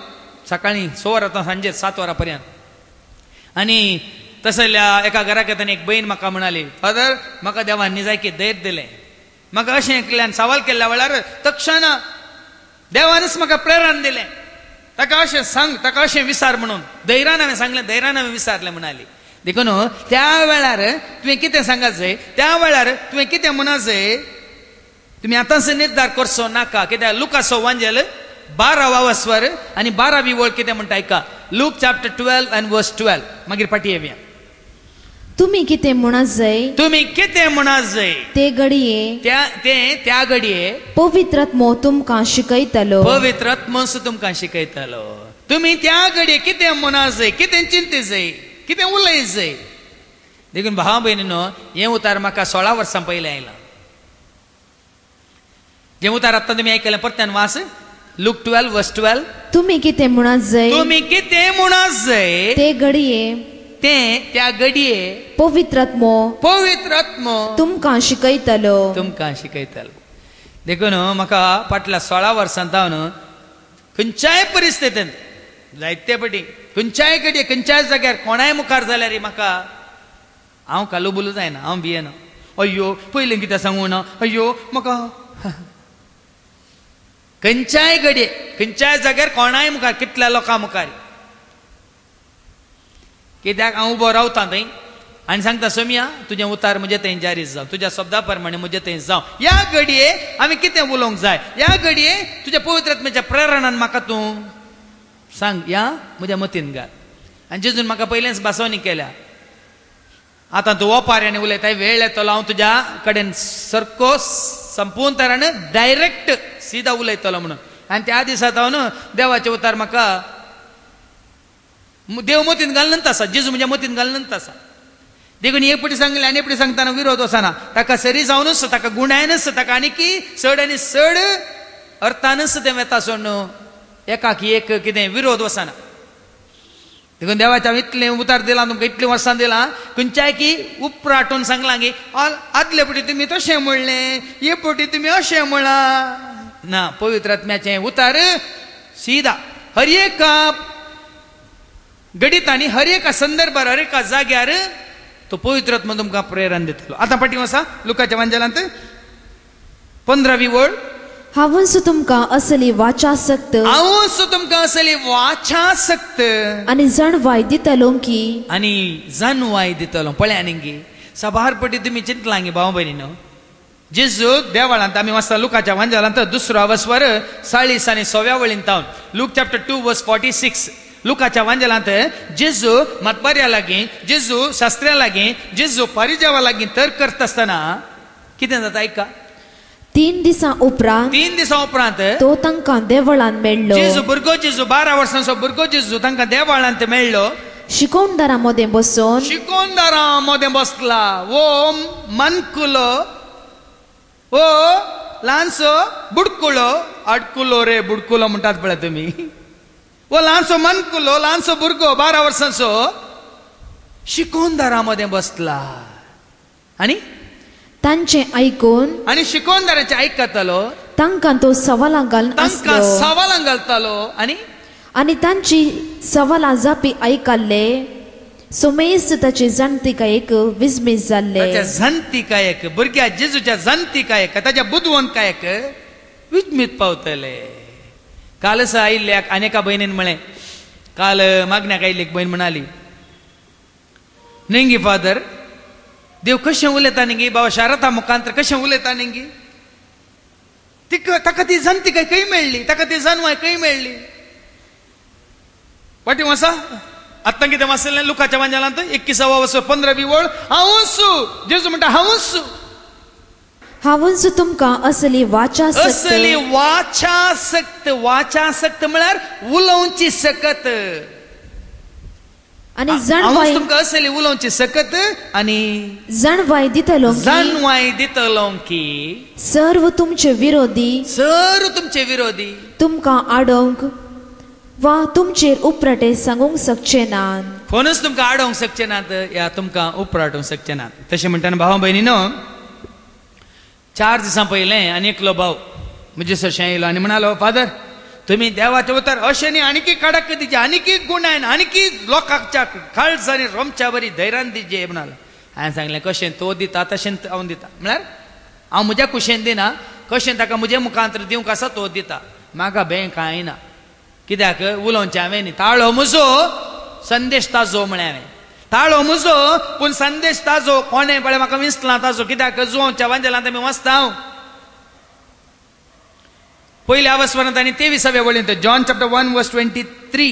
Speaker 1: सकाळीं 6 वरां सांजे 7 वरां पर्यंत. आनी तसल्या एका घराक येताना एक बहीण म्हाका म्हणाली, फादर म्हाका देवान निजायकी धैर्य दिलें. म्हाका अशें केल्ल्यान सवाल केल्ल्या वेळार तक्षणा देवानच म्हाका प्रेरण दिलें. ताका अशें सांग, ताका अशें विचार म्हणून धैर्यान हांवें सांगलें, धैर्यान हांवें विचारलें म्हणाली. देखून त्या वेळार तुवें कितें सांगाचें, त्या वेळार तुवें कितें म्हणचें तुमी आतांच निर्धार करचो नाका. कित्याक लुकाचो वांजेल 12वा वस्वर आनी 12वी वळ कितें म्हणटा ऐका. Look chapter 12 and verse 12. मागीर फाटी येवया.
Speaker 2: तुम्ही कितें म्हणचें,
Speaker 1: तुमी कितें म्हणचें
Speaker 2: ते घडये
Speaker 1: त्या घडये
Speaker 2: पवित्रात्मो तुमकां शिकयतलो.
Speaker 1: पवित्रात्मो तुमकां शिकयतलो. तुमी त्या घडये कितें म्हणचें, कितें चिंतचें, कितें उलयचें. देखून भावा भयणीनो, हें उतार म्हाका 16 वर्सां पयलीं आयलां. जें उतार आतां तुमी आयकलें परत्यान वाच. Look 12 verse 12.
Speaker 2: तुम्ही कितें म्हणचें,
Speaker 1: तुमी कितें म्हणचें
Speaker 2: ते घडये
Speaker 1: त्या घडये
Speaker 2: पवित्रात्मो तुमकां शिकयतलो. देखून म्हाका फाटल्या 16 वर्सांत हांव खंयच्याय परिस्थितींत जायते फाटी खंयच्याय घडये खंयच्याय जाग्यार कोणाय मुखार जाल्यार म्हाका हांव कालुबुलू जायना, हांव भियेना. अय्यो पयलीं कितें सांगू ना, अय्यो म्हाका खंयच्याय घडये खंयच्याय जाग्यार कोणाय मुखार कितल्या लोकां मुखार कित्याक हांव उबो रावता थंय आनी सांगता सोमिया तुजें उतार म्हजे थंय जारी जावं, तुज्या शब्दा प्रमाणे म्हजे थंय जावं. ह्या घडये आमी कितें उलोवंक जाय, ह्या घडये तुज्या पवित्र आत्म्याच्या प्रेरणान म्हाका तूं सांग, ह्या म्हज्या मतीन घाल. आनी जेजून म्हाका पयलेंच बासवणी केल्या. आतां तूं ओपाऱ्यान उलयता, वेळ येतलो हांव तुज्या कडेन सारको संपूर्ण तरान डायरेक्ट सीधा उलयतलो म्हणून. आनी त्या दिसा हांव देवाचें उतार म्हाका देव मतीन घालनंत आसा, जेजू म्हज्या मतीन घालनंत आसा. देखून एक पटी सांगले आनी पटी सांगतना विरोध वचना. ताका सरी जावनूच ताका गुणायनच ताका आनी चड आनी चड अर्थानच तें वेता सोड एकाकी एक कितें विरोध वचना. देखून देवाच्या इतलें उतार दिलां तुमकां, इतलें वर्सां दिलां. खंयच्याय की उपराटून सांगलां की आदले पटी तुमी तशें म्हणलें, हे पटी तुमी अशें म्हणला ना. पवित्र आत्म्याचें उतार सीधा हर एका घडीत आनी हर एका संदर्भार हर एका जाग्यार तो पवित्र आत्मा तुमकां प्रेरण दितलो. आतां फाटी वचा लुकाच्या वांजेलांत 15वी वळ. हांवूच तुमकां असली वाचासक्त आनी जाणवाय दितलो की
Speaker 1: आनी जाणवाय दितलो. पळय आनी सबार पटी तुमी चिंतलां गे भाव भयणीनो. जेजू देवाळांत आमी वाचता लुकाच्या वांजेलांत 2रा वस्वर 40 आनी 6व्या वळींत तावन लूक चॅप्टर 2 verse 46. लुकाच्या वांजेलांत जेजू मतबऱ्या लागीं, जेजू शास्त्र्या लागीं, जेजू फारिजावा लागीं तर्क करता आसतना कितें जाता ऐका.
Speaker 2: 3 दिसां उपरांत तो तांकां देवळांत मेळ्ळो.
Speaker 1: जेजू भुरगो, जेजू 12 वर्सांचो भुरगो जेजू तांकां देवळांत मेळ्ळो.
Speaker 2: शिकोंडारां मदें
Speaker 1: बसला. वो मनकुलो, ओ ल्हानसो बुडकुलो, अडकुलो रे बुडकुलो म्हणटात पळय तुमी. वो ल्हानसो मनकुलो, ल्हानसो भुरगो 12 वर्सांचो शिकोंदारा मदें बसला. आनी
Speaker 2: तांचें आयकून
Speaker 1: आनी शिकोंदाराचें आयकतालो.
Speaker 2: तांकां तो सवालां
Speaker 1: घालतालो.
Speaker 2: आनी तांची सवालां जापी आयकल्ले सोमेस ताची जाणतिकायेक विस्मीत जाल्ले.
Speaker 1: ताच्या जाणतिकायेक, भुरग्या जेजूच्या जाणतिकायेक, ताच्या बुदवंतकायेक विस्मीत पावतले. कालच आयिल्ल्याक आनेका भयणीन म्हळें, काल मागण्याक आयिल्ली एक भयण म्हणाली, नेंगी फादर देव कशें उलयता नेंगी बाबा शारदा मुखांतर कशें उलयता नेंगी. ताका ती जाणतिकाय खंय मेळ्ळी, ताका ती जाणवाय खंय मेळ्ळी. फाटीं वचा आतां कितें वाचलें लुकाच्या वांजेलांत 21वा वस्वर 15वी वळ. हांवूच जेजू म्हणटा
Speaker 2: हांवूच तुमकां असली
Speaker 1: वाचासक्त म्हळ्यार उलोवची सकत.
Speaker 2: आनी जाणवाय
Speaker 1: तुमकां असली उलोवची सकत आनी
Speaker 2: जाणवाय दितलो
Speaker 1: की
Speaker 2: सर्व तुमचे विरोधी
Speaker 1: तुमकां
Speaker 2: आडोवंक वा तुमचेर उपराटे सांगूंक शकचे नात.
Speaker 1: कोणूच तुमकां आडोवंक शकचे नात या तुमकां उपराटूंक शकचे नात. तशें म्हणटाना भावा भयणीनो, 4 दिसां पयलें आनी एकलो भाव म्हजे सरशें येयलो आनी म्हणालो, फादर तुम्ही देवाचे उतर अशें न्ही, आनीकी कडक दिजे, आनीकी गुणायन, आनीकी लोकांच्या काळज आनी रोमच्या बरी धैर्यान दिजे म्हणालो. हांवें सांगलें कशें तो दिता तशें हांव दिता. म्हळ्यार हांव म्हज्या कुशेन दिना, कशें ताका म्हजे मुखांतर दिवंक आसा तो दिता. म्हाका भें कांय ना. कित्याक उलोवचें हांवें न्ही. ताळो म्हजो संदेश ताजो म्हळें हांवें. ताळो म्हजो पूण संदेश ताजो. कोणें पळय म्हाका विसला ताजो. कित्याक जुवांच्या वांजेलांत आमी वाचता हांव. पयल्या अवस्वरांत आनी 23व्या वळींत जॉन चॅप्टर 1:23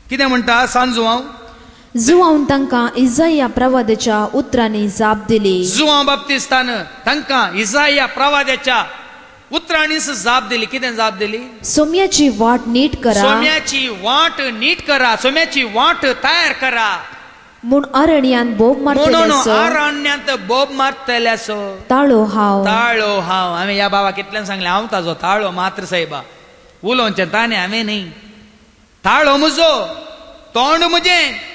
Speaker 1: कितें म्हणटा सांजू हांव.
Speaker 2: जुआवन तांकां इसाया प्रवाद्याच्या उतरांनी जाप दिली.
Speaker 1: जुआंव बाप्तिस्तान तांकां इसाया प्रवाद्याच्या उतरांनीच जाप दिली. कितें जाप दिली?
Speaker 2: सोम्याची वाट नीट करा.
Speaker 1: सोम्याची वाट नीट करा. सोम्याची वाट तयार करा.
Speaker 2: म्हूण अरण्यान बोब मारतले.
Speaker 1: अरण्यांत बोब मारतले सो.
Speaker 2: ताळो हांव.
Speaker 1: ताळो हांव. हांवें ह्या बाबा कितल्यान सांगलें, हांव ताजो ताळो मात्र साहेबा. उलोवचें ताणें हांवें न्ही. ताळो म्हजो, तोंड म्हजें,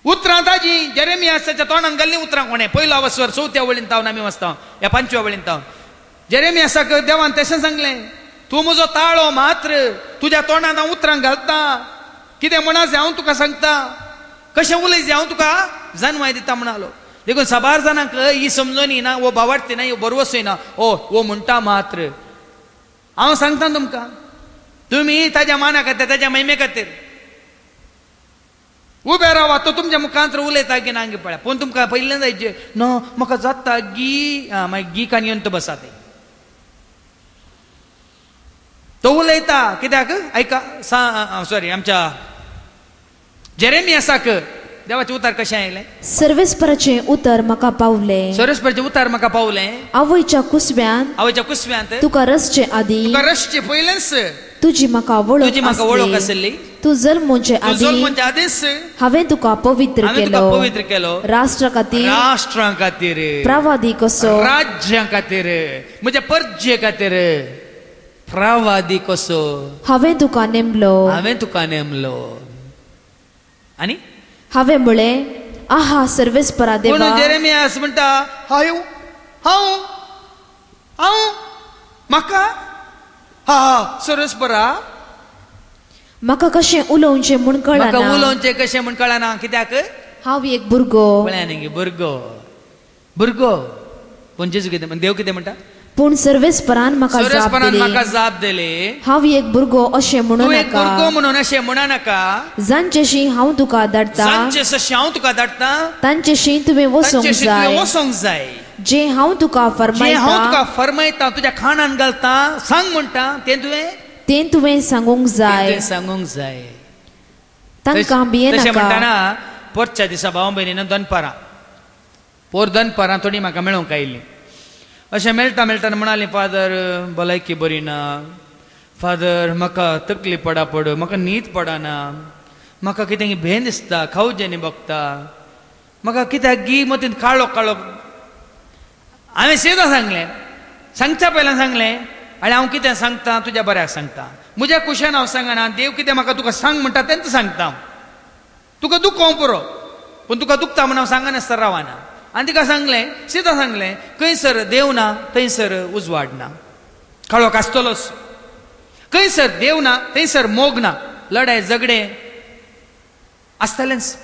Speaker 1: उतरां ताजी. जेरेमियासाच्या तोंडान घाल्लीं उतरां कोणें? पयलो अवस्वर 4थ्या वळींत तावन आमी वाचता, ह्या 5व्या वळींत तावन. जेरेमियासाक देवान तशें सांगलें, तूं म्हजो ताळो मात्र, तुज्या तोंडान हांव उतरां घालता. कितें म्हणा जें हांव तुका सांगता, कशें उलय जें हांव तुका जानवाय दिता म्हणालो. देखून 7 जाणांक ही समजून येना, वो बावाडटी ना, वो बरवस येना. वो म्हणटा मात्र. हांव सांगता तुमकां, तुमी ताज्या माना खातीर, ताज्या महिमे खातीर उबे रावा. तो तुमच्या मुखांतर उलयता की ना पळय. पूण तुमकां पयलें जायचें नो म्हाका जाता गी, मागीर गी कान येवन तो बसा ते. तो उलयता कित्याक ऐका. सॉरी, आमच्या जेरेमियासाक देवाचे उतर कशें आयलें?
Speaker 2: सर्वेस्पराचे उतर म्हाका पावलें.
Speaker 1: सर्वेस्पराचे उतर म्हाका पावलें.
Speaker 2: आवयच्या कुसव्यान तुका रसचे आदी,
Speaker 1: तुका रसचे पयलेंच
Speaker 2: तुजी म्हाका वळख
Speaker 1: आसली.
Speaker 2: तू जल्मोचे
Speaker 1: आदींच
Speaker 2: हांवें तुका पवित्र केलो. राष्ट्रा
Speaker 1: खातीर,
Speaker 2: प्रवादी कसो,
Speaker 1: राज्यां खातीर, म्हज्या परजे खातीर प्रवादी कसो
Speaker 2: हांवें तुका नेमलो. आनी हांवें म्हळें, आहा सर्वेस्परा देवा.
Speaker 1: जेरेमियास म्हणटा, हांव हांव हांव म्हाका हा सर्वेस्परा
Speaker 2: म्हाका कशें उलोवचें म्हूण कळना.
Speaker 1: उलोवचें कशें म्हूण कळना. कित्याक
Speaker 2: हांव एक भुरगो.
Speaker 1: भुरगो. पूण जेजू कितें, देव कितें म्हणटा?
Speaker 2: पूण सर्वेस्परान म्हाका
Speaker 1: जाप दिली.
Speaker 2: हांव एक भुरगो अशें म्हणू
Speaker 1: नाका.
Speaker 2: जांचेशी हांव तुका धाडटा, तांचेशी तुवें वचोंक जाय. जे हांव तुका
Speaker 1: फरमायता, तुज्या खाणान घालता, सांग म्हणटा, तें तुवें सांगूंक जाय. तांकां भियेनाका. म्हणटाना पोरच्या दिसा भाव भयणीन दनपारां थोडी म्हाका मेळोवंक आयिल्ली. अशें मेळटाना म्हणाली, फादर भलायकी बरी ना, फादर म्हाका तकली पड, म्हाका न्हीद पडना, म्हाका कितें भेन दिसता, खावचें न्ही बगता, म्हाका कित्याक गी मतीन काळो. हांवें सीदा सांगच्या पयल्यान सांगलें, आनी हांव कितें सांगता तुज्या बऱ्याक सांगता. म्हज्या कुशान हांव सांगना. देव कितें म्हाका तुका सांग म्हणटा तेंच सांगता. तुका दुखोवं पुरो, पूण तुका दुखता म्हण हांव सांगनासतना रावना. आनी तिका सीदा सांगलें, खंयसर देव ना थंयसर उजवाड ना, काळोख आसतलोच. खंयसर देव ना थंयसर मोग ना, लढाय झगडे आसतलेंच.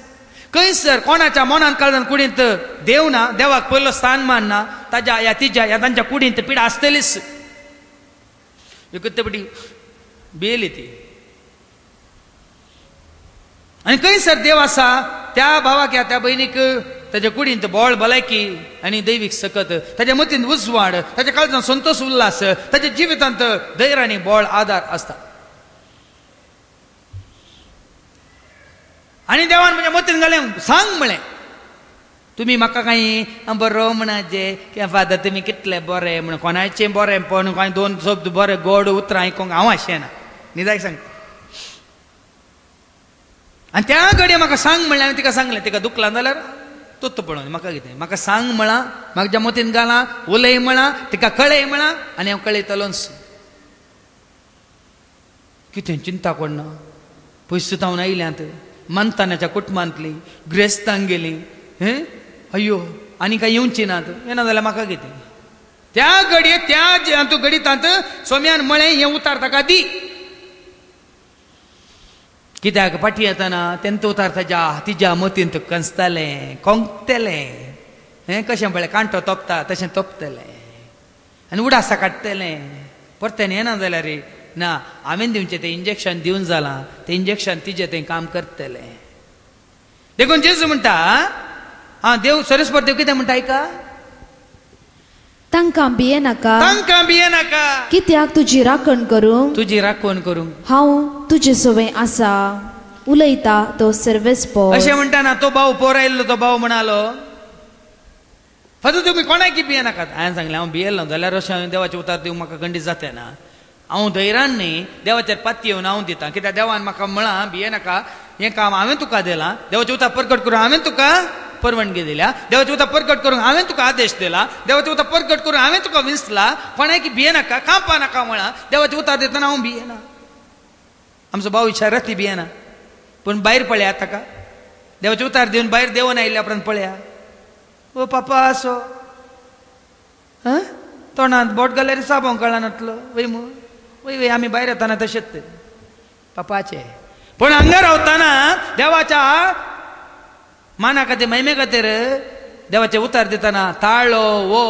Speaker 1: खंयसर कोणाच्या मनान काळजान कुडींत देव ना, देवाक पयलो स्थान मानना, ताज्या तांच्या कुडींत पिडा आसतलीच. एकटी बेली ती. आनी खंयसर देव आसा, त्या भावाक त्या भयणीक ताच्या कुडींत बोळ भलायकी आनी दैवीक सकत, ताच्या मतीन उजवाड, ताच्या काळजांत संतोष उल्हास, ताच्या जिवितांत धैर्य आनी बोळ आदार आसता. आनी देवान म्हज्या मतीन घालें, सांग म्हळें, तुमी म्हाका कांय बरो म्हणाजे किंवा फादर तुमी कितले बरे म्हण कोणाचें बरें पण कांय 2 शब्द बरे गोड उतरां आयकोंक हांव आशेना. न्हिदाय सांगता. आनी त्या घडये म्हाका सांग म्हणलें. हांवें तिका सांगलें, तिका दुखलां जाल्यार तोत्त पळोवन म्हाका कितें, म्हाका सांग म्हणा, म्हाज्या मतीन घाला, उलय म्हणा, तिका कळय म्हणा, आनी हांव कळयतलोच. कितें चिंता कोणना पयस जावन आयल्यांत मानतानाच्या कुटुंबांतली ग्रेस्तांक गेली अय्यो आनी काय येवची नात येना जाल्यार म्हाका कितें त्या घडये त्या तूं घडितांत सोम्यान म्हळें हें उतार ताका दी कित्याक पाठी येताना तेंत उतार तिच्या मतींत कंसतालें कोंकतेलें कशें पळय कांटो तोपता तशें तोपतलें आनी उडासा काडटलें परतें येना जाल्यार रे ना हांवें दिवचें तें इंजेक्शन दिवन जालां तें इंजेक्शन तिजें तें काम करतलें देखून जेजू म्हणटा देव सरस्वत देव कितें म्हणटा आयका
Speaker 2: तांकां भियेनाका कित्याक तुजी राखण करूंक हांव तुजे सवय आसा उलयता तो सर्वेस्पो
Speaker 1: अशें म्हणटाना तो भाव पोर आयिल्लो तो भाव म्हणालो फादर तुमी कोणाक भियेनाकात हांवें सांगलें हांव भियेल्लो जाल्यार अशें देवाचें उतार दिवंक म्हाका खंडीत जाता ना हांव धैर्यान न्ही देवाचेर पाती येवन हांव दितां कित्याक देवान म्हाका म्हळां भियेनाका हें काम हांवें तुका दिलां देवाचें उतार प्रकट करून हांवें तुका परवानगी दिल्या देवाचें उतार प्रकट करून हांवें तुका आदेश दिला देवाचें उतार प्रकट करून हांवें तुका विंचला कोणाक भियेनाका कांपा नाका म्हळां देवाचें उतार दितना हांव भियेना आमचो भाव विचार ती भियेना पूण भायर पळयात ताका देवाचें उतार दिवन भायर देवून आयिल्ल्या उपरांत पळया ओ पापा असो तोंडांत बोट घाल्यार साबोंक कळनातलो वय मू वय आमी भायर येताना तशेंच पापाचे पूण हांगा रावताना देवाच्या माना खातीर महिमे खातीर देवाचें उतार दितना ताळो वो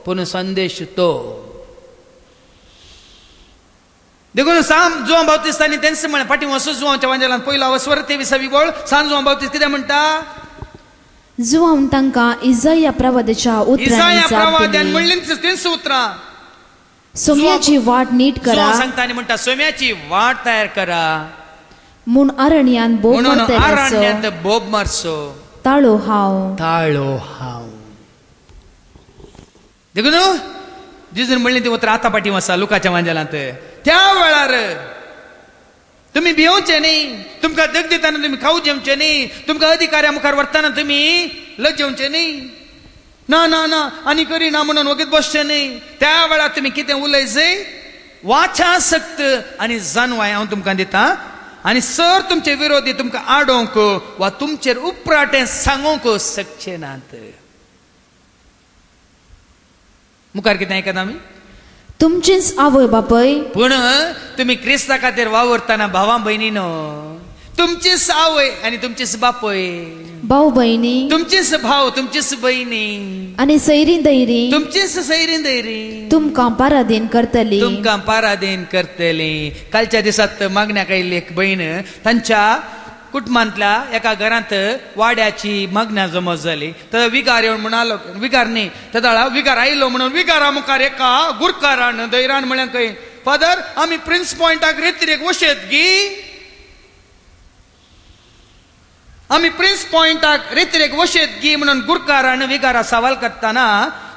Speaker 1: पूण संदेश तो देखून सांग जुवां बावतिस्तांनी तेंच म्हळें फाटीं वचूं जुवांच्या वांजेलांत पयलो स्वर 23 बोळ सांग जुवां बावतिस्त कितें म्हणटा
Speaker 2: जुवान तांकां इसाया प्रवादीच्या
Speaker 1: उतरांनी म्हणलें तेंच उतरां
Speaker 2: सोम्याची वाट नीट करा
Speaker 1: सांगता आनी म्हणटा सोम्याची वाट तयार करा
Speaker 2: म्हूण अरण्यांत
Speaker 1: बोब मारचो
Speaker 2: ताळो हांव
Speaker 1: देखून जिजून म्हणलें तें उतर आतां फाटीं वचा लुकाच्या वांजेलांत त्या वेळार तुमी भियोवचे न्ही तुमकां दग दिताना तुमी खाऊ जेवचे न्ही तुमकां अधिकाऱ्या मुखार व्हरताना तुमी लज जेवचे न्ही ना ना ना आनी करिना म्हणून वगीत बसचे न्ही त्या वेळार तुमी कितें उलयचें वाचासक्त आनी जानवाय हांव तुमकां दितां आनी सर तुमचे विरोधी तुमकां आडोवंक वा तुमचेर उपराटें सांगूंक शकचे नात मुखार कितें आयकता आमी
Speaker 2: तुमचीच आवय बापय
Speaker 1: पूण तुमी क्रिस्ता खातीर वावरतना भावां भयणीनो तुमचीच आवय आनी तुमचीच बापय
Speaker 2: भाऊ भयणी
Speaker 1: तुमचीच भाव तुमचीच भयणी
Speaker 2: आनी सैरीं दैरीं
Speaker 1: तुमचीच सैरीं दैरीं
Speaker 2: तुमकां पाराधीन
Speaker 1: करतली कालच्या दिसात मागण्याक आयिल्ली एक भयण तांच्या कुटुंबांतल्या एका घरांत वाड्याची मागण्या जमत जाली तर विगार येवन म्हणालो विगार न्ही तेदाळा विगार आयिल्लो म्हणून विगारा मुखार एका गुरकारान दैरान म्हळें खंय फादर आमी प्रिन्स पॉयंटाक रेत्रेक वशेत गी आमी प्रिन्स पॉयंटाक रेत्रेक वशेत गी म्हणून गुरकारान विगारा सवाल करताना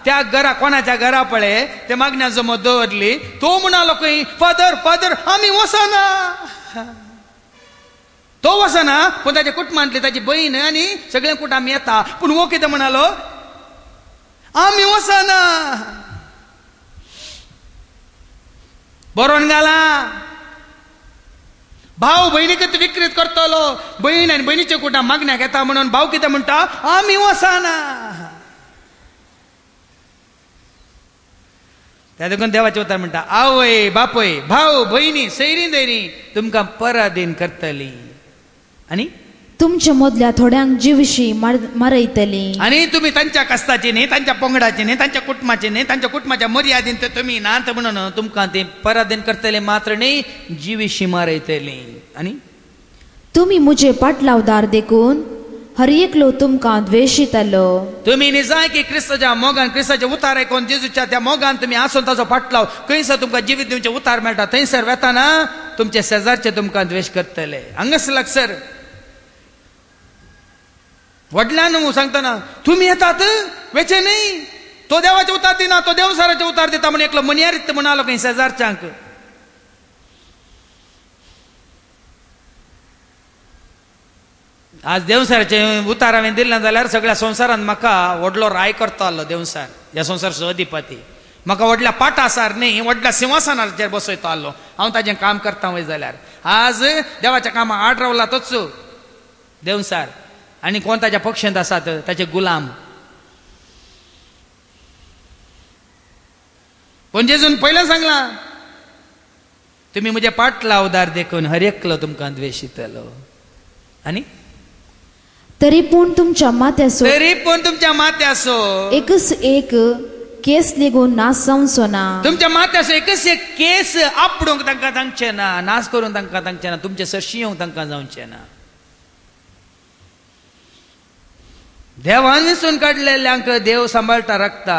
Speaker 1: त्या घरा कोणाच्या घरा पळय ते मागण्या जमत दवरली तो म्हणालो खंय फादर फादर आमी वचना तो वचना पूण ताच्या कुटुंबांतली ताची बहीण आनी सगळे कुटुंब येता पूण वो कितें म्हणालो आमी वचना बरोवन घाला भाव भयणीक विकृत करतलो बहीण आनी बहिणीचे कुटुंब मागण्याक येता म्हणून भाव कितें म्हणटा आमी वचना त्या देखून देवाचें उतर म्हणटा आवय बापय भाव भयणी सैरीं दैरीं तुमकां पराधीन करतली आनी
Speaker 2: तुमच्या मदल्या थोड्यांक जीवशी मारयतली
Speaker 1: आनी तुमी तांच्या कश्टाची न्ही तांच्या पंगडाची न्ही तांच्या कुटुंबाची न्ही तांच्या कुटुंबाच्या मर्यादेन ते तुमी नात म्हणून तुमकां ते पराधीन करतले मात्र न्ही जीविशी मारयतली आनी
Speaker 2: तुमी मुजे पाटलावदार देखून हर एकलो तुमकां द्वेषितलो
Speaker 1: तुमी निजाय की क्रिस्ताच्या मोगान क्रिस्ताचे उतार आयकोन जेजूच्या त्या मोगान तुमी आसून ताचो पाटलाव खंयसर तुमकां जिवीत दिवचे उतार मेळटा थंयसर वेताना तुमचे शेजारचे तुमकां द्वेष करतले हांगास लागसर वडल्यान सांगतना तुमी येतात वेचे न्ही तो देवाचे उतार दिना तो देवसाराचे उतार दिता म्हणून एकलो मनियारीत म्हणालो खंय शेजारच्यांक आज देवसाराचे उतार हांवें दिलें जाल्यार सगळ्या संवसारांत म्हाका व्हडलो राय करतालो देवसार ह्या संवसाराचो अधिपती म्हाका व्हडल्या पाटासार न्ही व्हडल्या सिंहासनाचेर बसयतो आसलो हांव ताजें काम करता वय जाल्यार आज देवाच्या कामाक आड रावला तोच देवसार आनी कोण ताच्या पक्षांत आसात ताचे गुलाम. पण जेजून पयलें सांगलां तुमी म्हजे पाटला उदार देखून हर एकलो तुमकां द्वेशितलो आनी
Speaker 2: तरी पूण तुमच्या माथ्याचो एकच एक केस लेगून नाश जावचो ना.
Speaker 1: तुमच्या माथ्याचो एकच एक केस आपडूंक तांकां सांगचे ना नाश करून तांकां सांगचे ना तुमचे सरशी येवंक तांकां जावचे ना. देवान विसरून काडलेल्यांक देव सांबाळटा राखता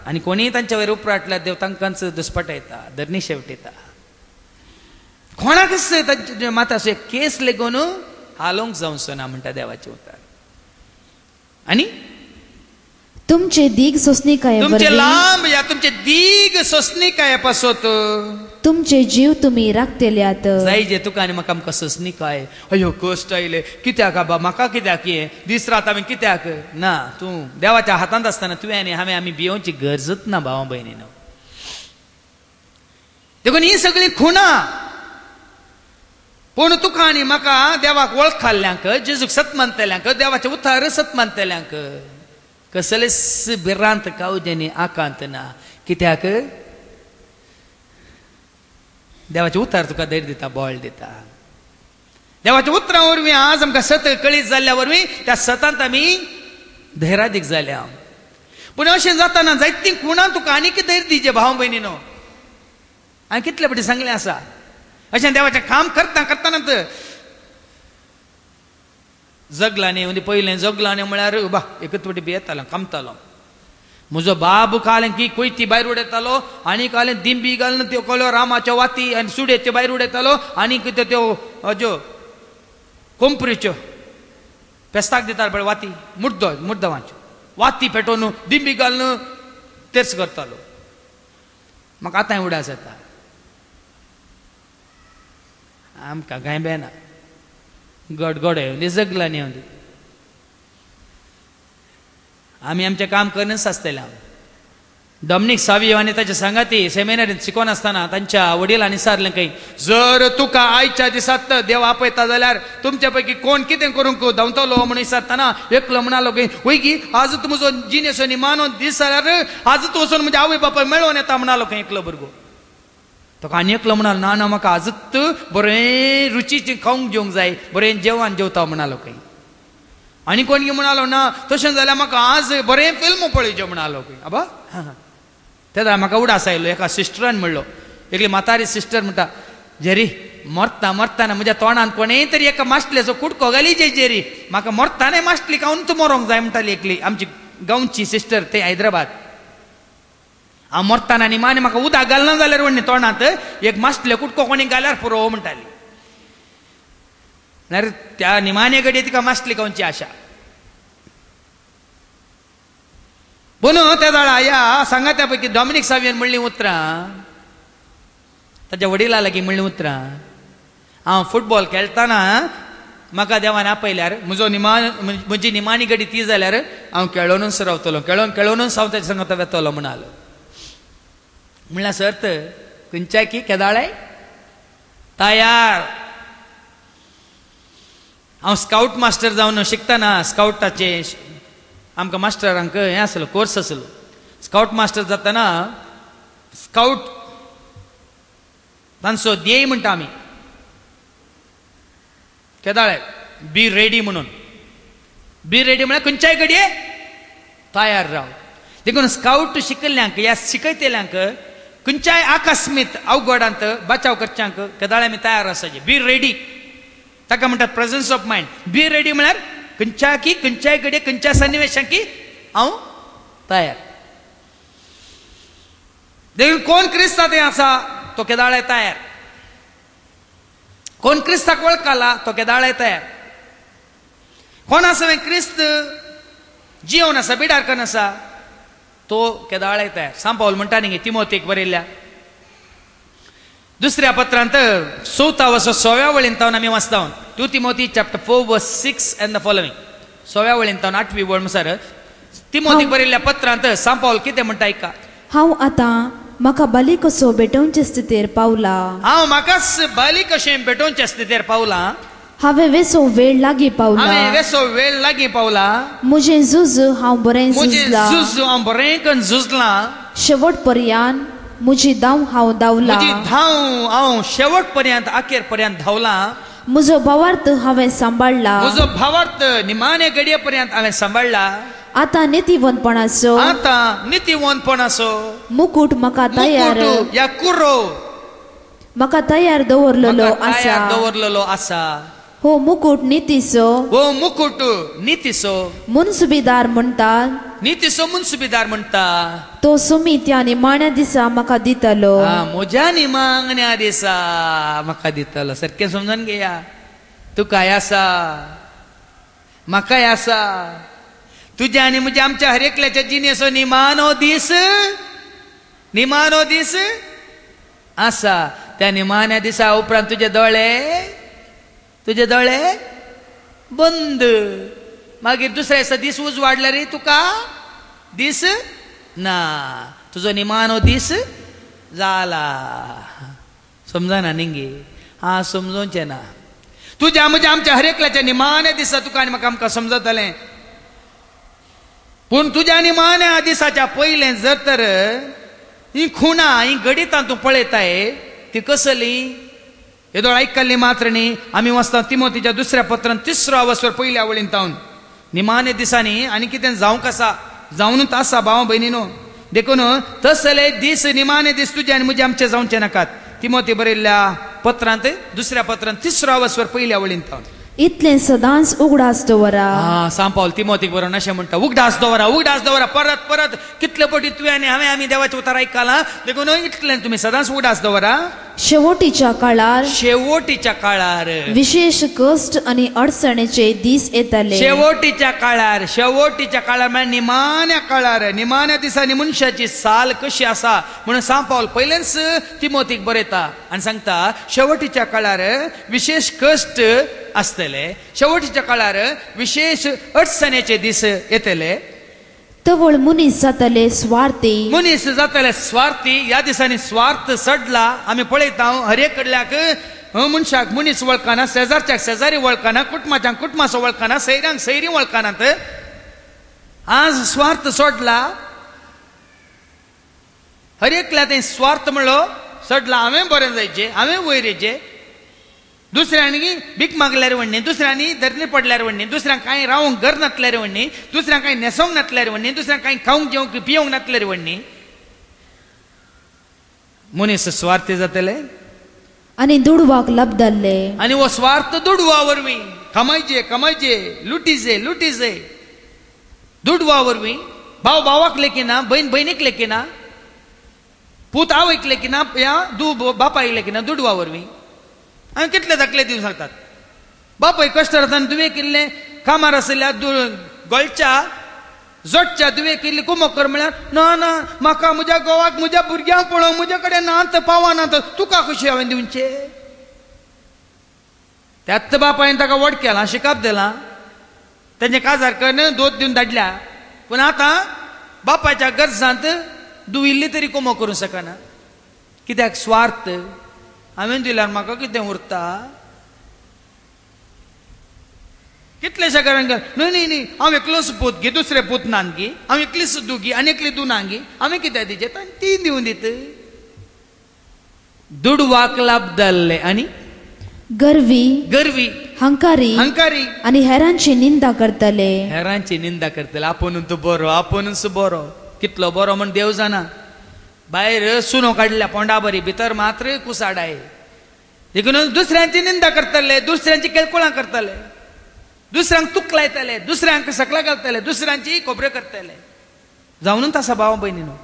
Speaker 1: आनी कोणीय तांच्या वयर उपराटल्यार देव तांकांच दुस्पटायता धरणी शेवटयता. कोणाकच तांच्या माथ्याचो एक केस लेगून हालोवंक जावचो ना म्हणटा देवाचे उतर. आनी
Speaker 2: तुमचे दीग सोसणीकाये
Speaker 1: तुमचे लांब या तुमचे दीग सोसणीकाये पासत
Speaker 2: तुमचे जीव तुमी राखतेल्यात.
Speaker 1: जाय जे तुका आनी म्हाका आमकां सोसणीकाय अयो कश्ट आयले कित्याक बाबा म्हाका कित्याक हे दीस रात हांवें कित्याक ना तूं देवाच्या हातांत आसतना तुवें आनी हांवें आमी भियोवची गरजूच ना भावा भयणीनो. देखून ही सगळी खुणा पूण तुका आनी म्हाका देवाक वळख खाल्ल्यांक जेजूक सत मानतल्यांक देवाचे उतार सत मानतल्यांक कसलेच भिरांत कावजेनी आकांत ना. कित्याक देवाचे उतार तुका धैर्य दिता बळ दिता. देवाच्या उतरां वरवीं आज आमकां सत कळीत जाल्ल्या वरवीं त्या सतांत आमी धैर्यादीक जाल्या. पूण अशें जाताना जायतीं खुणां तुका आनीक धैर्य दिजे भाव भयणीनो. हांवें कितले फावटी सांगलें आसा अशें देवाचें काम करता करताना जगला न्ही म्हणजे पयलें जगला न्ही म्हळ्यार बा एकच फावटी भियेतालो कामतालो. म्हजो बाब कालें की कोयती भायर उडयतालो आनी कालें दिंबी घालून त्यो कोलो रामाच्यो वाती आनी सुडे भायर उडयतालो आनी त्यो हाज्यो कोंपरेच्यो पेस्ताक दितालो पळय वाती मुड्डवांच्यो वाती पेटोवन दिंबी घालून तेर्स करतालो. म्हाका आतांय उडास येता आमकां कांय बेना गडगडे जगला न्ही आमी आमचें काम करिनूच आसतले. डॉमिनिक सावियो आनी ताचे सांगाती सेमिनारींत शिकोवन आसतना तांच्या वडिलांनी विचारलें खंय जर तुका आयच्या दिसांत देव आपयता जाल्यार तुमचे पैकी कोण कितें करूंक धांवतलो म्हणून विचारतना एकलो म्हणलो खंय वय गी आज म्हजो जिनेसो निमानो दीस जाल्यार आजूच वचून म्हज्या आवय बापाय मेळोवन येता म्हणलो खंय एकलो भुरगो. तो आनी एकलो म्हणालो ना ना म्हाका आजूच बरें रुचीचें खावंक जेवंक जाय बरें जेवण जेवता म्हणलो खंय. आनी कोण म्हणालो ना तशें जाल्यार म्हाका आज बरें फिल्म पळयच्यो म्हणलो खंय. आबा तेन्ना म्हाका उडास आयलो. एका सिस्टरान म्हणलो एकली म्हातारी सिस्टर म्हणटा जेरी मरतना म्हज्या तोंडान कोणेय तरी एका माश्टलेचो कुडको घाली जेरी म्हाका मरताना माश्टली खावन तूं मरोंक जाय म्हणटाली एकली आमची गांवची सिस्टर ते हैदराबाद. हांव मरतना निमाणे म्हाका उदक घालना जाल्यार व्हडलें तोंडांत एक माश्टले कुडको कोणी घाल्यार पुरो म्हणटाली. नाल्यार त्या निमाणे घडये तिका माश्टली खावची आशा. पूण त्या जाळा ह्या सांगात्या पैकी डॉमिनिक सावियन म्हणलीं उतरां ताच्या वडिला लागीं म्हणलीं उतरां हांव फुटबॉल खेळटाना म्हाका देवान आपयल्यार म्हजी निमाणी घडी ती जाल्यार हांव खेळोनूच रावतलो खेळोनूच हांव ताच्या सांगात वेतलो म्हणालो. म्हणल्यार सर्त खंयच्याय की केदाळे तयार. हांव स्काउट मास्टर जावन शिकतना स्काउटाचे आमकां मास्टरांक हें आसलो कोर्स आसलो. स्काउट मास्टर जातना स्काउट तांचो ध्येय म्हणटा आमी केदाळे बी रेडी म्हणून. बी रेडी म्हळ्यार खंयच्याय घडये तयार राव. देखून स्काउट शिकल्ल्यांक ह्या शिकयतेल्यांक खंयच्याय आकस्मीत अवघडांत बचाव करच्यांक केदाळे आमी तयार आसाचे. बी रेडी ताका म्हणटात presence of mind. Be ready म्हळ्यार खंयच्याय घडये खंयच्या सन्निवेशांक की हांव तयार. देखून कोण क्रिस्तांत आसा तो केदाळे तयार. कोण क्रिस्ताक वळखला तो केदाळे तयार. कोण आसा क्रिस्त जिवन आसा बिडारकन आसा तो केदाळे तयार. सांत पाऊल म्हणटा न्ही तिमोथेक बरयल्ल्या दुसऱ्या पत्रांत 6व्या वळींतावन आमी वाचता 2 Timothy chapter 4 verse 6 and the following. 6व्या वळींतावन 8वी वळ म्हणसर तिमोथेक बरयल्ल्या पत्रांत सांत पाऊल कितें म्हणटा ऐका.
Speaker 2: हांव आतां म्हाका बाली कसो भेटोवचे स्थितीर पावला.
Speaker 1: हांव म्हाकाच बाली कशें भेटोवचे स्थितीर पावलां.
Speaker 2: हांवें वेसो वेळ लागीं पावला.
Speaker 1: हांवें वेसो वेळ लागीं पावला.
Speaker 2: म्हजें झूज हांव बरें झुजलां.
Speaker 1: झूज हांव बरें करून झुजलां.
Speaker 2: शेवट पर्यंत म्हजी धांव हांव धांवला.
Speaker 1: म्हजी धांव हांव शेवट पर्यंत अखेर पर्यंत धांवलां.
Speaker 2: म्हजो भावार्थ हांवें सांबाळला.
Speaker 1: म्हजो भावार्थ निमाणे घडये पर्यंत हांवें सांबाळला.
Speaker 2: आतां नितीवंतपणाचो
Speaker 1: आतां नितीवंतपणाचो
Speaker 2: मुकुट म्हाका तयार
Speaker 1: या कुर्रो
Speaker 2: म्हाका तयार दवरलेलो आसा.
Speaker 1: दवरलेलो आसा.
Speaker 2: हो मुकुट नितीचो.
Speaker 1: हो मुकुट नितीचो.
Speaker 2: मुनसुबेदार म्हणटात.
Speaker 1: नितीचो मुनसुबेदार म्हणटा.
Speaker 2: तो सुमी त्या निमाण्या दिसा म्हाका दितलो.
Speaker 1: म्हज्या निमाण्या दिसा म्हाका दितलो. सारकें समजून घेया. तू काय आसा, म्हाकाय आसा. तुझ्या आनी म्हज्या आमच्या हर एकल्याच्या जिणेचो निमाणो दीस आसा. त्या निमाण्या दिसा उपरांत तुझे दोळे बंद. मागीर दुसऱ्या दिसा दीस उजवाडला रे तुका दीस ना. तुजो निमाणो दीस जाला. समजना निंगे. हा समजोवचें ना. तुझ्या म्हज्या आमच्या हर एकल्याच्या निमाण्या दिसा तुका आनी म्हाका आमकां समजतलें. पूण तुझ्या निमाण्या दिसाच्या पयलें जर तर ही खुणां ही गणितां तूं पळयताय ती कसली. येदोळ आयकल्ली मात्र न्ही. आमी वचता तिमोथीच्या दुसऱ्या पत्रांत 3रो वचर पयल्या वळीन तावन निमाणे दिसांनी आनी कितें जावंक आसा जावनूच आसा भाव भयणीनो. देखून तसले दीस निमाणे दीस तुजे आनी म्हजे आमचे जावचे नाकात. तिमोथी बरयल्ल्या पत्रांत दुसऱ्या पत्रांत 3रो वचर पयल्या वळीन तावन
Speaker 2: इतलें सदांच उगडास दवरा.
Speaker 1: सांग पावल तिमोथीक बरोवन अशें म्हणटा उगडास दवरा. परत परत कितले पटी तुवें आनी हांवें देवाचें उतर आयकलां. देखून इतलें तुमी सदांच उगडास दवरा.
Speaker 2: शेवटीच्या
Speaker 1: काळार
Speaker 2: विशेष कश्ट आनी अडचणीचे दीस येतले.
Speaker 1: शेवटीच्या काळार म्हळ्यार निमाण्या दिसांनी मनशाची साल कशी आसा म्हणून सांग पावल पयलेंच तिमोथीक बरयता आनी सांगता शेवटीच्या काळार विशेष कश्ट आसतले. शेवटीच्या काळार विशेष अडचणीचे दीस येतले.
Speaker 2: तवळ मनीस जातले
Speaker 1: स्वार्थी. ह्या दिसांनी स्वार्थ चडला. आमी पळयता हर एक कडल्याक मनशाक मनीस वळखना, शेजारच्याक शेजारी वळखना, कुटुंबाच्याक कुटुंबाचो वळखना, सैऱ्यांक सैरी वळखनात. आज स्वार्थ सोडला. हर एकल्या थंय स्वार्थ म्हणलो चडला. हांवें बरें जायचें, हांवें वयर येचें. दुसऱ्यांनी भीक मागल्यार म्हणणी, दुसऱ्यांनी धरणी पडल्यार म्हणणी, दुसऱ्यांक कांय रावंक घर नातल्यार म्हणणी, दुसऱ्यांक कांय न्हेसोंक नातल्यार म्हणणी, दुसऱ्यांक कांय खावंक जेवंक पियोंक नातल्यार म्हणणी. मनीस स्वार्थी जातले
Speaker 2: आनी दुडवाक लबदल्ले.
Speaker 1: आनी हो स्वार्थ दुडवा वरवीं कमायचे लुटीचे दुडवा वरवीं भाव भावाक लेखिना, भयण भयणीक लेखिना, पूत आवयक लेखिना, या बापायक लेखिना दुडवा वरवीं. हांवें कितले दाखले दिवन सांगतात. बापाय कश्ट रावताना तुवें केल्लें कामार आसल्या गोलच्या जोडच्या तुवें केल्ली कुमक कर म्हळ्यार ना म्हाका म्हज्या घोवाक म्हज्या भुरग्यांक पळोवंक म्हजे कडेन नात पावनात तुका कशें हांवें दिवचे. त्यात बापायन ताका वड केलां, शिकाप दिलां, तेजें काजार करून दोत दिवन धाडल्या. पूण आतां बापायच्या गरजांत दुविल्ली तरी कुमक करूंक शकना. कित्याक स्वार्थ. हांवें दिल्यार म्हाका कितें उरता. कितलेशा घरांक न्ही हांव एकलोच पूत घे, दुसरे पूत नान गी, हांव एकलीच दुगी आनी एकली दुनांगी, हांवें कित्याक दिचें ती दिवन दित. दुडवाक लाभदल्ले आनी
Speaker 2: गर्वी हंकारी आनी हेरांची निंदा करतले.
Speaker 1: आपुणूच बरो कितलो बरो म्हण देव जाणा. भायर सुनो काडल्या पोंडा बरी, भितर मात्र कुसाडाय. देखून दुसऱ्यांची निंदा करतले, दुसऱ्यांची केळकुळां करतले, दुसऱ्यांक तुक लायतले, दुसऱ्यांक सकला घालतले, दुसऱ्यांची खोबऱ्यो करतले. जावनूच आसा भाव भयणीनो.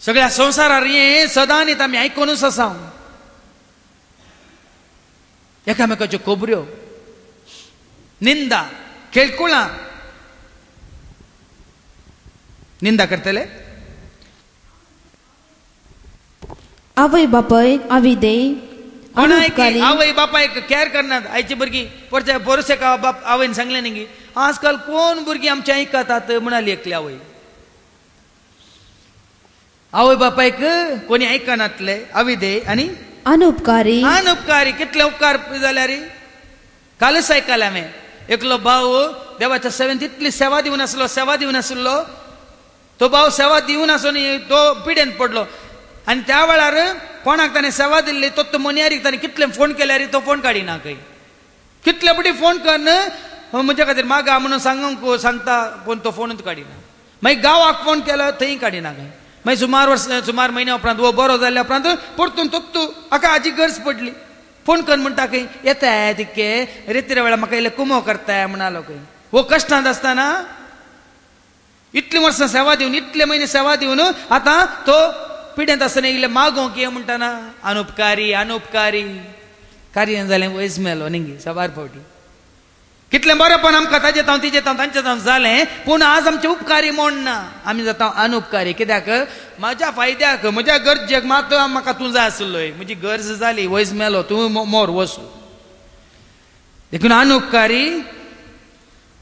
Speaker 1: सगळ्या संवसारार हे सदां न्ही आमी आयकोनूच आसा. एकामेकाच्यो खोबऱ्यो, निंदा, केळकुळां, निंदा करतले.
Speaker 2: आवय बापायक आविदे
Speaker 1: आवय बापायक कॅर करनात. आयची भुरगीं पोरसे बाप आवयन सांगलें न्ही आजकाल कोण भुरगीं आमचे आयकतात म्हणाली एकली आवय. आवय बापायक कोणी ऐकनातले अविदे आणि
Speaker 2: अनुपकारी
Speaker 1: अनउपकारी कितले उपकार जाल्या रे. कालच ऐकला हांवें एकलो भाव देवाच्या सेवेंत इतली सेवा दिवन आसलो तो भाव सेवा दिवन आसून तो पिडेंत पडलो आनी त्या वेळार कोणाक ताणें सेवा दिल्ली तो मोनयारीक ताणें कितले फोन केल्यार तो फोन काडिना खंय. कितले बटी फोन करन म्हजे खातीर मागा म्हणून सांगता पूण तो फोनूच काडिना. मागीर गांवाक फोन केलो थंय काडिना खंय. मागीर सुमार म्हयन्या उपरांत वो बरो जाल्ल्या उपरांत परतून तो आका हाजी गरज पडली फोन कर म्हणटा खंय येताय तिके रेतीरे वेळा म्हाका इल्ले कुमो करताय म्हणालो खंय. वो कश्टांत आसतना इतली वर्सां सेवा दिवन इतले म्हयने सेवा दिवन आतां तो पिडेंत आसतना इल्ले मागोंक ये म्हणटाना अनुपकारी कार्य जालें वयस मेलो न्ही सवार फावटी. कितलें बरेंपण आमकां तांचे तांचे जालें पूण आज आमचे उपकारी म्हण ना आमी जाता अनुपकारी. कित्याक म्हज्या फायद्याक म्हज्या गरजेक मात म्हाका तूं जाय आसलोय म्हजी गरज जाली वयस मेलो तूं मोर वचू. देखून अनुपकारी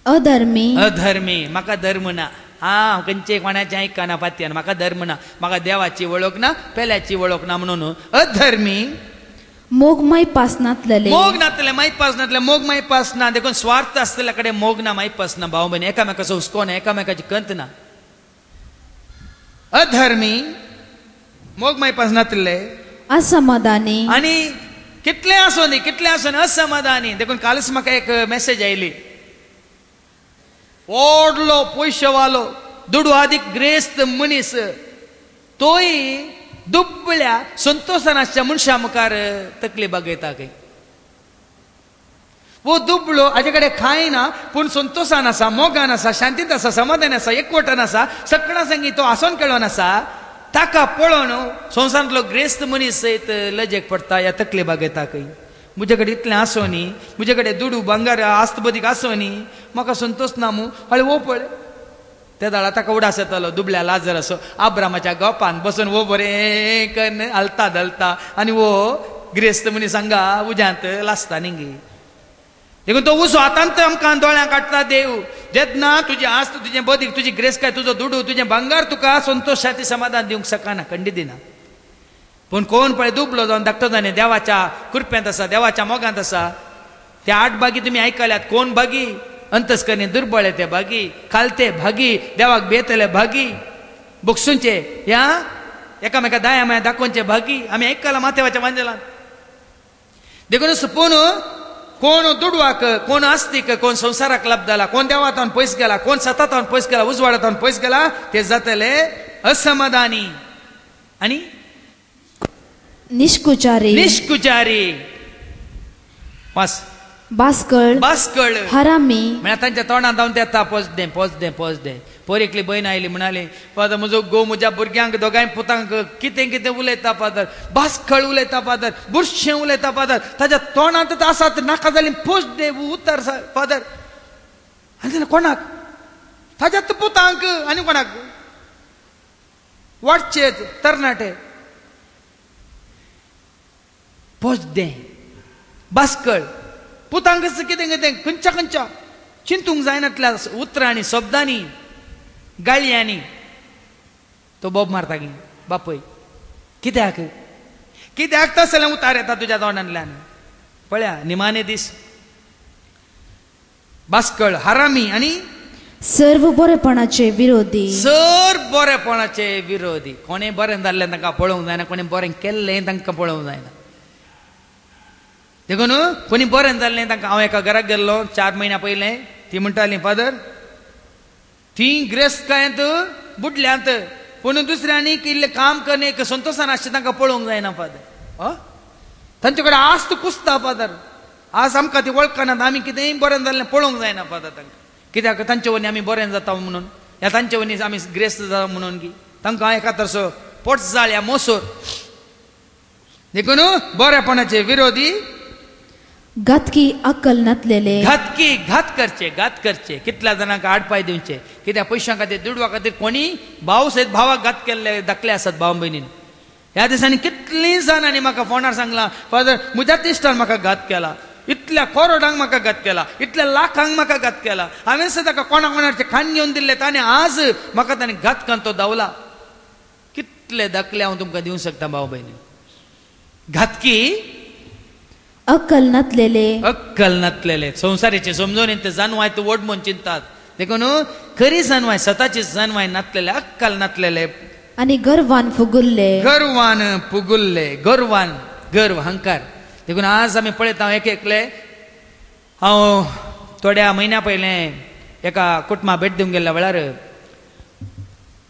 Speaker 1: अधर्मी म्हाका धर्म ना. हांव खंयचे कोणाचें आयकना पातयन म्हाका धर्म ना म्हाका देवाची वळख ना पेल्याची वळख ना म्हणून अधर्मी
Speaker 2: मोग माई पासनातले
Speaker 1: माहीत पासनातले मोग माहीत पासना. देखून स्वार्थ आसलेल्या कडेन मोग ना माहीत पासना. भाव बहीण एकामेकाचो हुस्कोना एकामेकाची कंत ना. अधर्मी मोग माहीत पासनातले
Speaker 2: असमाधानी
Speaker 1: आनी कितले आसून असमाधानी. देखून कालच म्हाका एक मेसेज आयली व्हडलो पयशेवालो दुडू आदीक ग्रेस्त मनीस तोय दुबळ्या संतोषानाच्या मनशा मुखार तकली बागयता खंय. वो दुबळो हाजे कडेन खायना पूण संतोषान आसा मोगान आसा शांतीत आसा समाधान आसा एकवटान आसा सगळ्या संगी तो आसोन खेळोन आसा. ताका पळोवन संवसारांतलो ग्रेस्त मनीस सयत लजेक पडटा या तकली बागयता खंय. म्हजे कडेन इतलें आसोनी म्हजे कडेन दुडू भांगार आस्तबदीक आसोनी म्हाका संतोष ना मू हळे वो पळय. त्या दाळा ताका उडास येतालो दुबळ्या लाजर असो आब्रामाच्या गोपान बसून वो बरें कन्न हलता आनी वो गिरेस्त मनीस हांगा उज्यांत लासता न्ही. देखून तो उसो आतांत आमकां दोळ्यांक काडटा देव. जेन्ना तुजें आस्त तुजें बदीक तुजी ग्रेस्काय तुजो दुडू तुजें भांगार तुका संतोशाची समाधान दिवंक शकना खंडी दिना. पूण कोण पळय दुबलो जावन धाकटो जावन देवाच्या कृपेंत आसा देवाच्या मोगांत आसा. त्या 8 भागी तुमी आयकल्यात. कोण भागी अंतस्करणी दुर्बळे ते भागी खालते भागी देवाक बेतले भागी बुक्सूंचे या एकामेका दाया माया दाखोवचे भागी आमी आयकला माथेवाच्या वांजेलान. देखून पूण कोण दुडवाक कोण आस्तीक कोण संवसाराक लाभ जाला कोण देवातान पयस गेला कोण सतातान पयस गेला उजवाडातान पयस गेला ते जातले असमाधानी आनी निष्कुचारी बास्कळ
Speaker 2: हरामी
Speaker 1: म्हळ्यार तांच्या तोंडात जावन येता पोच दे. पोरेकली बहीण आयली म्हणाली फादर म्हजो घोव म्हज्या भुरग्यांक दोगांय पुतांक कितें उलयता फादर बास्कळ उलयता फादर बुरशें उलयता फादर ताच्या तोंडांत आसा नाका जाली पोच दे उतर फादर. आनी कोणाक ताच्याच पुतांक आनी कोणाक वाटचेत तरणाटे पोच दे बास्कळ पुतांक कितें खंयच्या चिंतूंक जायनातल्या उतरांनी शब्दांनी गाळयांनी तो बोब मारता गी बापय. कित्याक तसलें उतार येता तुज्या तोंडांतल्यान पळया. निमाणे दीस बास्कळ हरामी आनी
Speaker 2: सर्व बरेपणाचे
Speaker 1: विरोधी. कोणें बरें जाल्लें तांकां पळोवंक जायना कोणें बरें केल्लें तांकां पळोवंक जायना. देखून कोणी बरें जाल्लें तांकां हांव एका घराक गेल्लो 4 म्हयन्या पयलें. ती म्हणटाली फादर ती ग्रेस्कायंत बुडल्यांत पूण दुसऱ्यांनी इल्लें काम करने एक संतोशान आसचें तांकां पळोवंक जायना फादर. तांचे कडेन आस्त कुसता फादर. आज आमकां ती वळखनात आमी कितेंय बरें जाल्लें पळोवंक जायना फादर तांकां. कित्याक तांचे वनी आमी बरें जाता म्हणून या तांचे वनी आमी ग्रेस्त जाता म्हणून की तांकां एका तरसो पोटजाळ या मोसोर. देखून बरेपणाचे विरोधी
Speaker 2: घातकी अक्कल नातलेले
Speaker 1: घात करचे कितल्या जाणांक आडपाय दिवचे. कित्याक पयशां खातीर दुडवा खातीर कोणी भाव सयत भावाक घात केल्ले धाकले आसात भाव भयणीन. ह्या दिसांनी कितलीं जाणांनी म्हाका फोनार सांगलां फादर म्हज्याच इश्टान म्हाका घात केला इतल्या करोडांक म्हाका घात केला इतल्या लाखांक म्हाका घात केला. हांवें सुद्दां ताका कोणाचे खाण घेवन दिल्ले ताणें आज म्हाका ताणें घात करून तो धांवला. कितले दाखले हांव तुमकां दिवंक शकता भाव भयणी. घातकी
Speaker 2: अक्कल नसलेले,
Speaker 1: अक्कल नसलेले, संसाराचे समजून येते जानवाय तो वड म्हणून चिंतात. देखून खरी जानवाय स्वताची जानवाय नसलेले, अक्कल नसलेले
Speaker 2: आणि गर्वान फुगुल्ले,
Speaker 1: गर्वान पुगुल्ले, गर्व अहंकार. देखून आज आमी पळयता एक एकले. हांव थोड्या म्हयन्या पयले एका कुटुंबाक भेट दिवंक गेल्ल्या वेळार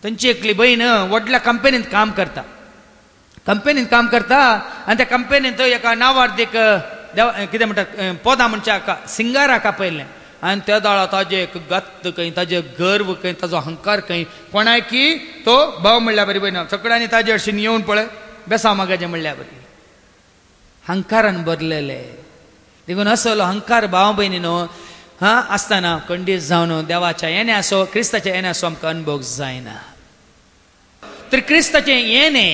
Speaker 1: तांची एकली बहीण व्हडल्या कंपनींत काम करता. आनी त्या कंपनींत एका नांवार्दीक कितें म्हणटात पदां म्हणचे हाका सिंगाराक आपयल्लें. आनी त्या दाळा ताजे एक गत्त खंय, ताजे गर्व खंय, ताजो अहंकार खंय. कोणाय की तो भाव म्हणल्या बरी बहीण सगळ्यांनी ताजे हरशीन येवन पळय बेसांव मागाचें म्हणल्या बरी. अहंकारान भरलेले. देखून असलो अहंकार भाव भयणीनो आसतना खंडीत जावन देवाच्या येणे आसो, क्रिस्ताच्या येणे आसो आमकां अनुभव जायना. तर क्रिस्ताचें येणे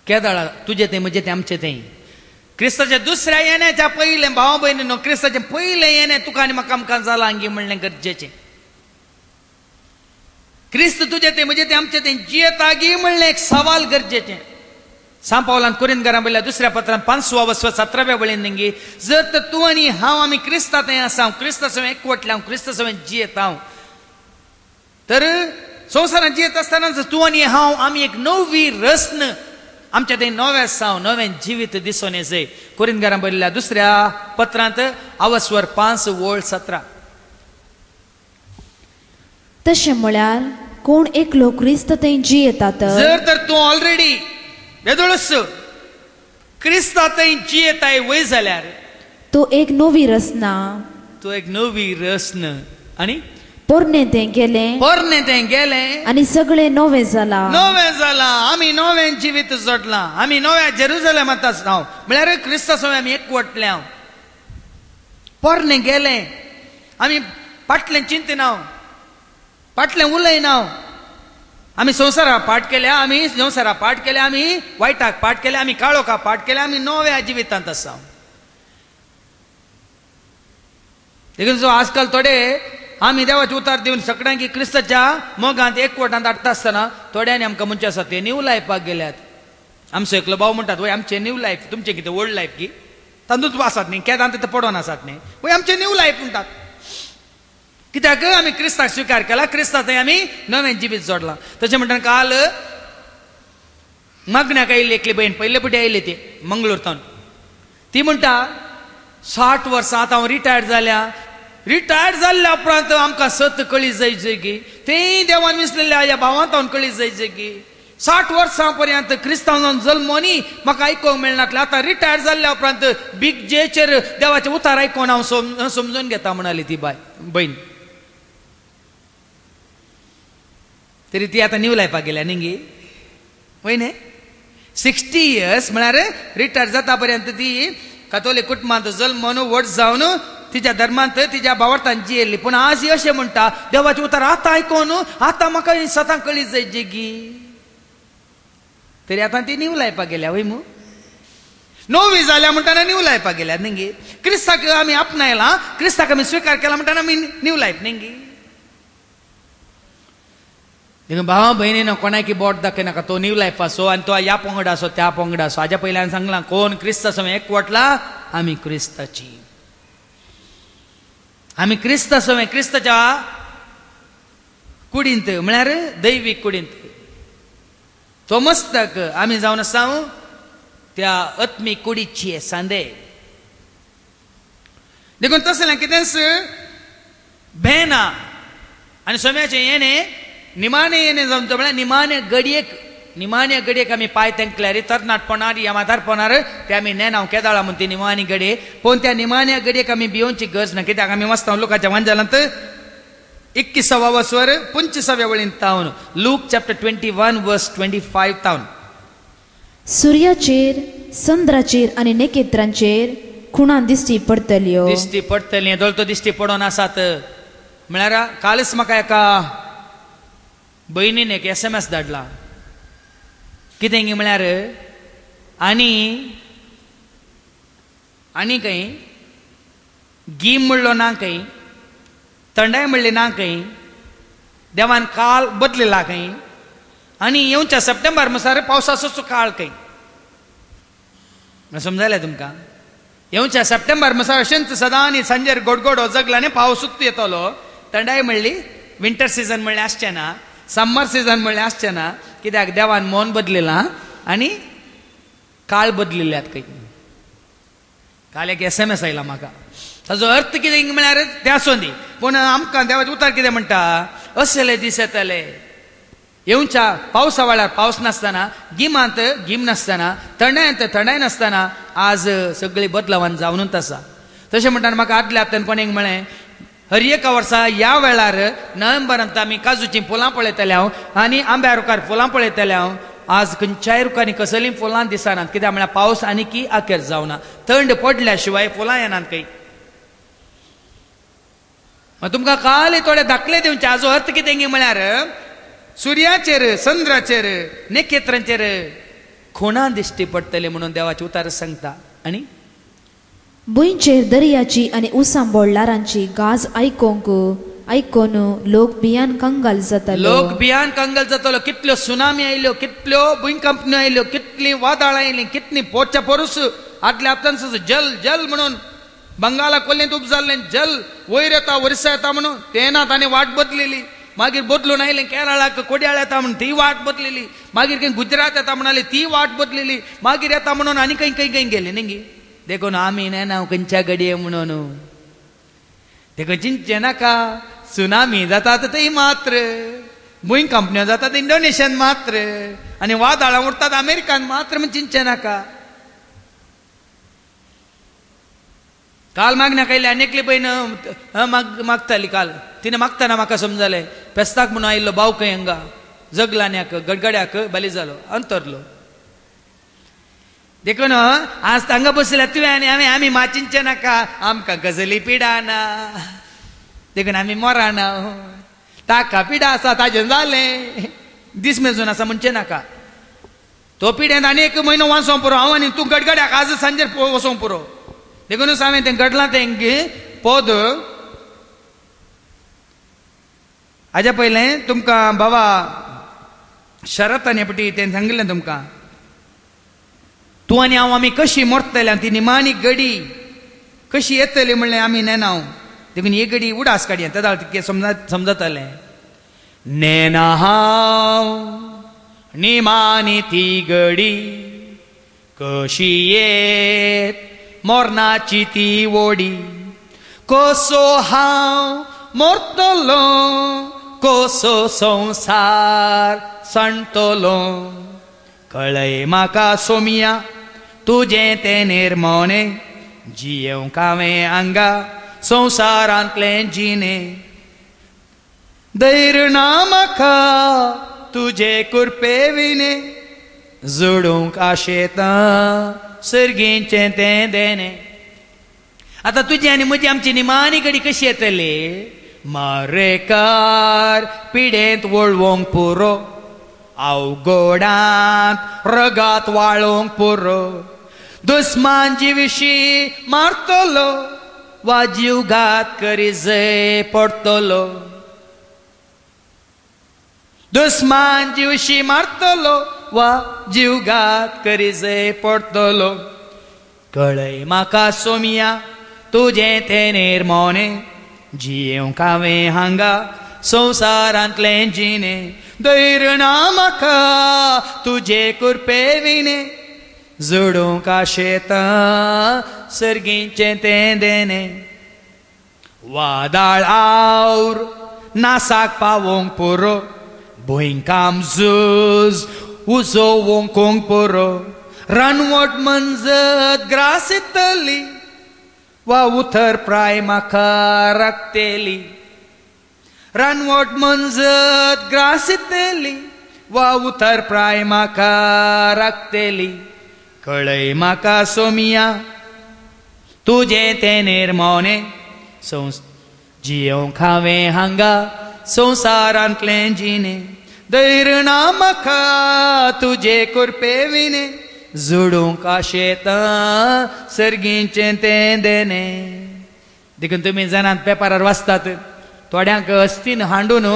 Speaker 1: केदाळा तुजें तें म्हजें तें आमचें तें. क्रिस्ताच्या दुसऱ्या येण्याच्या पयलें भाव भयणीनो क्रिस्ताचें पयलें येणें तुका आनी म्हाका आमकां जालां हांगी म्हणलें गरजेचें. क्रिस्त तुजें तें म्हजें तें आमचें तें जियेता गी म्हणलें एक सवाल गरजेचें. सांत पावलान कोरिंथकारांक बरयल्या दुसऱ्या पत्रांत 5 व 17 वळीन तेंगी जर तर तूं आनी हांव आमी क्रिस्तांत आसा, क्रिस्ता सवय एकवटले, हांव क्रिस्ता सवय जियेता. तर संवसारांत जियेत आसतना जर तूं आनी हांव आमी एक नवी रसन आमच्या तें नव्या साव नवें जिवीत दिसून येजय. कोरिंथकारांक बरयल्या दुसऱ्या पत्रांत 5:17.
Speaker 2: तशें म्हळ्यार कोण एकलो क्रिस्त थंय जियेतात.
Speaker 1: जर तर तूं ऑलरेडी बेदोळस क्रिस्ता थंय जियेताय वय जाल्यार
Speaker 2: तो एक नवी रचना,
Speaker 1: तो एक नवी रसन. आनी
Speaker 2: पोरणे तें गेलें आनी सगळें नवें जालां.
Speaker 1: आमी नवें जिवीत जोडलां. आमी नव्या जेरुजलेमांत आसात म्हळ्यार क्रिस्ता सवय आमी एकवटले. पोरणे गेलें. आमी फाटलें चिंतना, फाटलें उलयना. आमी संवसाराक पाट केल्या, आमी वायटाक पाट केल्या, आमी काळोखाक पाट केल्या, आमी नव्या जिवितांत आसा. देखून जो आजकाल थोडे आमी देवाचे उतार दिवन सगळ्यांक क्रिस्ताच्या मोगांत एकवटांत हाडटा आसतना थोड्यांनी आमकां म्हणचे आसा ते न्यू लायफाक गेल्यात. आमचो एकलो भाव म्हणटात वय आमचें न्यू लायफ, तुमचें कितें ओल्ड लायफ की तांदूच आसात न्ही, केदां तिथं पडोन आसात न्ही, वय आमचें न्यू लायफ म्हणटात. कित्याक आमी क्रिस्ताक स्विकार केला, क्रिस्ता थंय आमी नवें जिवीत जोडलां. तशें म्हणटा काल मगण्याक आयिल्ली एकली बहीण पयले फावटी आयिल्ली ती मंगळूरतावन. ती म्हणटा 60 वर्सां आतां हांव रिटायर्ड जाल्ल्या उपरांत आमकां सत कळी जायची की तेय देवान विसलेल्या ह्या भावांत हांव कळी जायची की 60 वर्सां पर्यंत क्रिस्तांवान जल्म न्ही म्हाका आयकोंक मेळनातलें. आतां रिटायर जाल्ल्या उपरांत बिग जेचेर देवाचें उतार आयकोन हांव समजून घेता म्हणाली ती बहीण. तरी ती आतां न्यू लायफाक गेल्या न्ही वय न्ही. 60 years म्हळ्यार रिटायर जाता पर्यंत ती कातोलीक कुटुंबांत जल्मून व्हड जावन तिच्या धर्मांत तिच्या भावार्थान जियेल्ली. पूण आज अशें म्हणटा देवाचें उतार आतां आयकोन आतां म्हाका सतां कळी जायची गी. तरी आतां ती न्यू लायफाक गेल्या वय मू. नवी जाल्या म्हणटाना न्यू लायफाक गेल्या न्ही. क्रिस्ताक आमी आपणायला, क्रिस्ताक आमी स्विकार केला म्हणटाना आमी न्यू लायफ न्ही. देखून भावा भयणीन कोणाकी बोट दाखयनाका. तो न्यू लायफ आसो आनी तो ह्या पंगड आसो त्या पंगड आसो. हाज्या पयलीं हांवें सांगलां कोण क्रिस्ता सवय एकवटला आमी क्रिस्ताची. आमी क्रिस्ता सवय क्रिस्ताच्या कुडींत म्हळ्यार दैवीक कुडींत तो मस्तक आमी जावन आसा त्या आत्मीक कुडीची सांदे. देखून तसलें कितेंच भेना आनी सोम्याचें येणें निमाणें येणें जावन तो म्हळ्यार निमाणे घडयेक आमी पांय तेंकल्यार तरणाटपणार या म्हातारपणार ते आमी नेनाव केदाळा म्हण ती निमाणी घडये. पूण त्या निमाण्या घडयेक आमी भिवोवची गरज ना. कित्याक आमी वचता लोकांच्या वांजलांत 21वा वर्सवर 25व्या वळीन तावन लूक चॅप्टर 21:25 तावन
Speaker 2: सूर्याचेर, चंद्राचेर आनी नखेत्रांचेर खुणां दिश्टी पडटल्यो.
Speaker 1: दोळतो दिश्टी पडोन आसात. म्हळ्यार कालच म्हाका एका भयणीन एक SMS धाडला. कितें गी म्हळ्यार आनी खंय गीम म्हणलो ना खंय, थंडाय म्हणली ना खंय, देवान काल बदलिला खंय, आणि येवच्या सप्टेंबर मसार पावसाचो काळ काही समजायला तुमका येवच्या सप्टेंबर मसार अशेंच सदां आनी सांजेर गोडगोड जगला आनी पावसूच येतलो थंडाय म्हणली विंटर सीझन म्हणलें आसचें ना समर सीझन म्हणलें आसचें ना कित्याक देवान मोन बदलिलां आनी काळ बदलिल्ल्यात काही काल एक SMS आयला म्हाका ताजो अर्थ कितें म्हळ्यार तें आसूं दी पूण आमकां देवाचें उतर कितें म्हणटा असले दीस येतले येवच्या पावसा वेळार पावस नासतना गिमांत गीम नासतना थंडायंत थंडाय नासतना आज सगळी बदलावन जावनूच आसा तशें म्हणटा म्हाका आदल्या हप्त्यान कोणेक म्हळें हर एका वर्सा ह्या वेळार नोव्हेंबरांत आमी काजूचीं फुलां पळयतले हांव आनी आंब्या रुखार फुलां पळयतले हांव आज खंयच्याय रुखांनी कसलीं फुलां दिसनात कित्याक म्हळ्यार पावस आनीकी आखेर जावना थंड पडल्या शिवाय फुलां येनात खंय तुमकां काल थोडे दाखले दिवचे हाजो अर्थ कितें म्हळ्यार सुर्याचेर चंद्राचेर नखेत्रांचेर खुणां दिश्टी पडटले म्हणून देवाचे उतार सांगता आनी
Speaker 2: भुंयचेर दर्याची आनी उसांबोळ्ळारांची गाज आयकोन लोक भियान कंगाल जातलो कितल्यो सुनामी आयल्यो कितल्यो भुंयकंपन्यो आयल्यो कितली वादळां आयलीं कितली पोरच्या पोरूस आदल्या हप्त्यान जल जल म्हणून बंगाला कोल्लींत उब जाल्लें जल वयर येता वर्सा येता म्हणून तेन्ना ताणें वाट बदलिली मागीर बदलून आयलें केरळाक कोड्याळ येता म्हणून ती वाट बदलिली मागीर खंय गुजरात येता म्हणाली ती वाट बदलिली मागीर येता म्हणून आनी खंय गेली न्ही देखून आमी नेना खंयच्या घडये म्हणून देखून चिंतचें नाका सुनामी जातात थंय मात्र भुंयकंपन्यो जातात इंडोनेशियान मात्र आनी वादळां उरतात अमेरिकान मात्र म्हण चिंतचें नाका काल मागण्याक आयले आनी एकली पळय मागताली काल तिने मागतना म्हाका समजलें पेस्ताक म्हणून आयिल्लो भाव खंय हांगा जगलान्याक गडगड्याक बली जालो अंतरलो देखून आज तांगा बसल्या तुवें आनी आमी माचिंचे नाका आमकां गजली पिडाना देखून आमी मराना ताका पिडा आसा ताजें जालें दीस मेजून आसा म्हणचे नाका तो पिड्यांत आनी एक म्हयनो वाचोवंक पुरो हांव आनी तूं गडगड्याक आज सांजेर वचोवंक पुरो देखूनच हांवें तें घडलां तें पद हाज्या पयलें तुमकां बाबा शरत आनी पटी तें सांगिल्लें तुमकां तूं आनी हांव आमी कशीं मरतले ती निमाणी घडी कशी येतली म्हणलें आमी नेनाव देखून ही घडी उडास काडया तेदा तितकें समजतलें नेना हांव निमाणी ती घडी कशी येत मोरनाची ती वोडी कसो हांव मरतलो कसो संसार सांडटलो कळय म्हाका सोमिया तुजें तें निर्मोणें जियेवंक हांवें हांगा संवसारांतलें जिणें धैर्य ना म्हाका तुजे कुरपे विणें जोडूंक आशेतां सर्गीचें तें देणें आतां तुजी आनी म्हजी आमची निमाणी घडी कशी येतली मारेकार पिडेंत वळवंक पुरो अवघडांत रगात वाळोवंक पुरो दुस्मान जिविशी मारतलो वा जीवघात करी जय पडतलो दुस्मान जिविशी मारतलो वा जीवघात करी जय पडतलो कळय म्हाका सोमिया तुजें तें निर्मोणें जियेवंक हांवें हांगा संवसारांतलें जिणें धैर्य ना म्हाका तुजे कुरपे विणें जोडूंक आशेतां सर्गीचें तें देणें वादळ आवर नासाक पावोंक पुरो भुंयकाम झूज उजोवंक पुरो रानवट मंजत ग्रास येतली वा उथर प्राय म्हाका राखतेली रानवट मंजत ग्रास येतली वा उथर प्राय म्हाका राखतेली कळय म्हाका सोमिया तुजें तें निर्मोणें जियेवंक हांवें हांगा संवसारांतलें जिणें धैर्य ना म्हाका तुजे कुरपे विणें जोडूंक आशेतां सर्गीचें तें देणें देखून तुमी जाणात पेपरार वाचतात थोड्यांक अस्तीन हांडून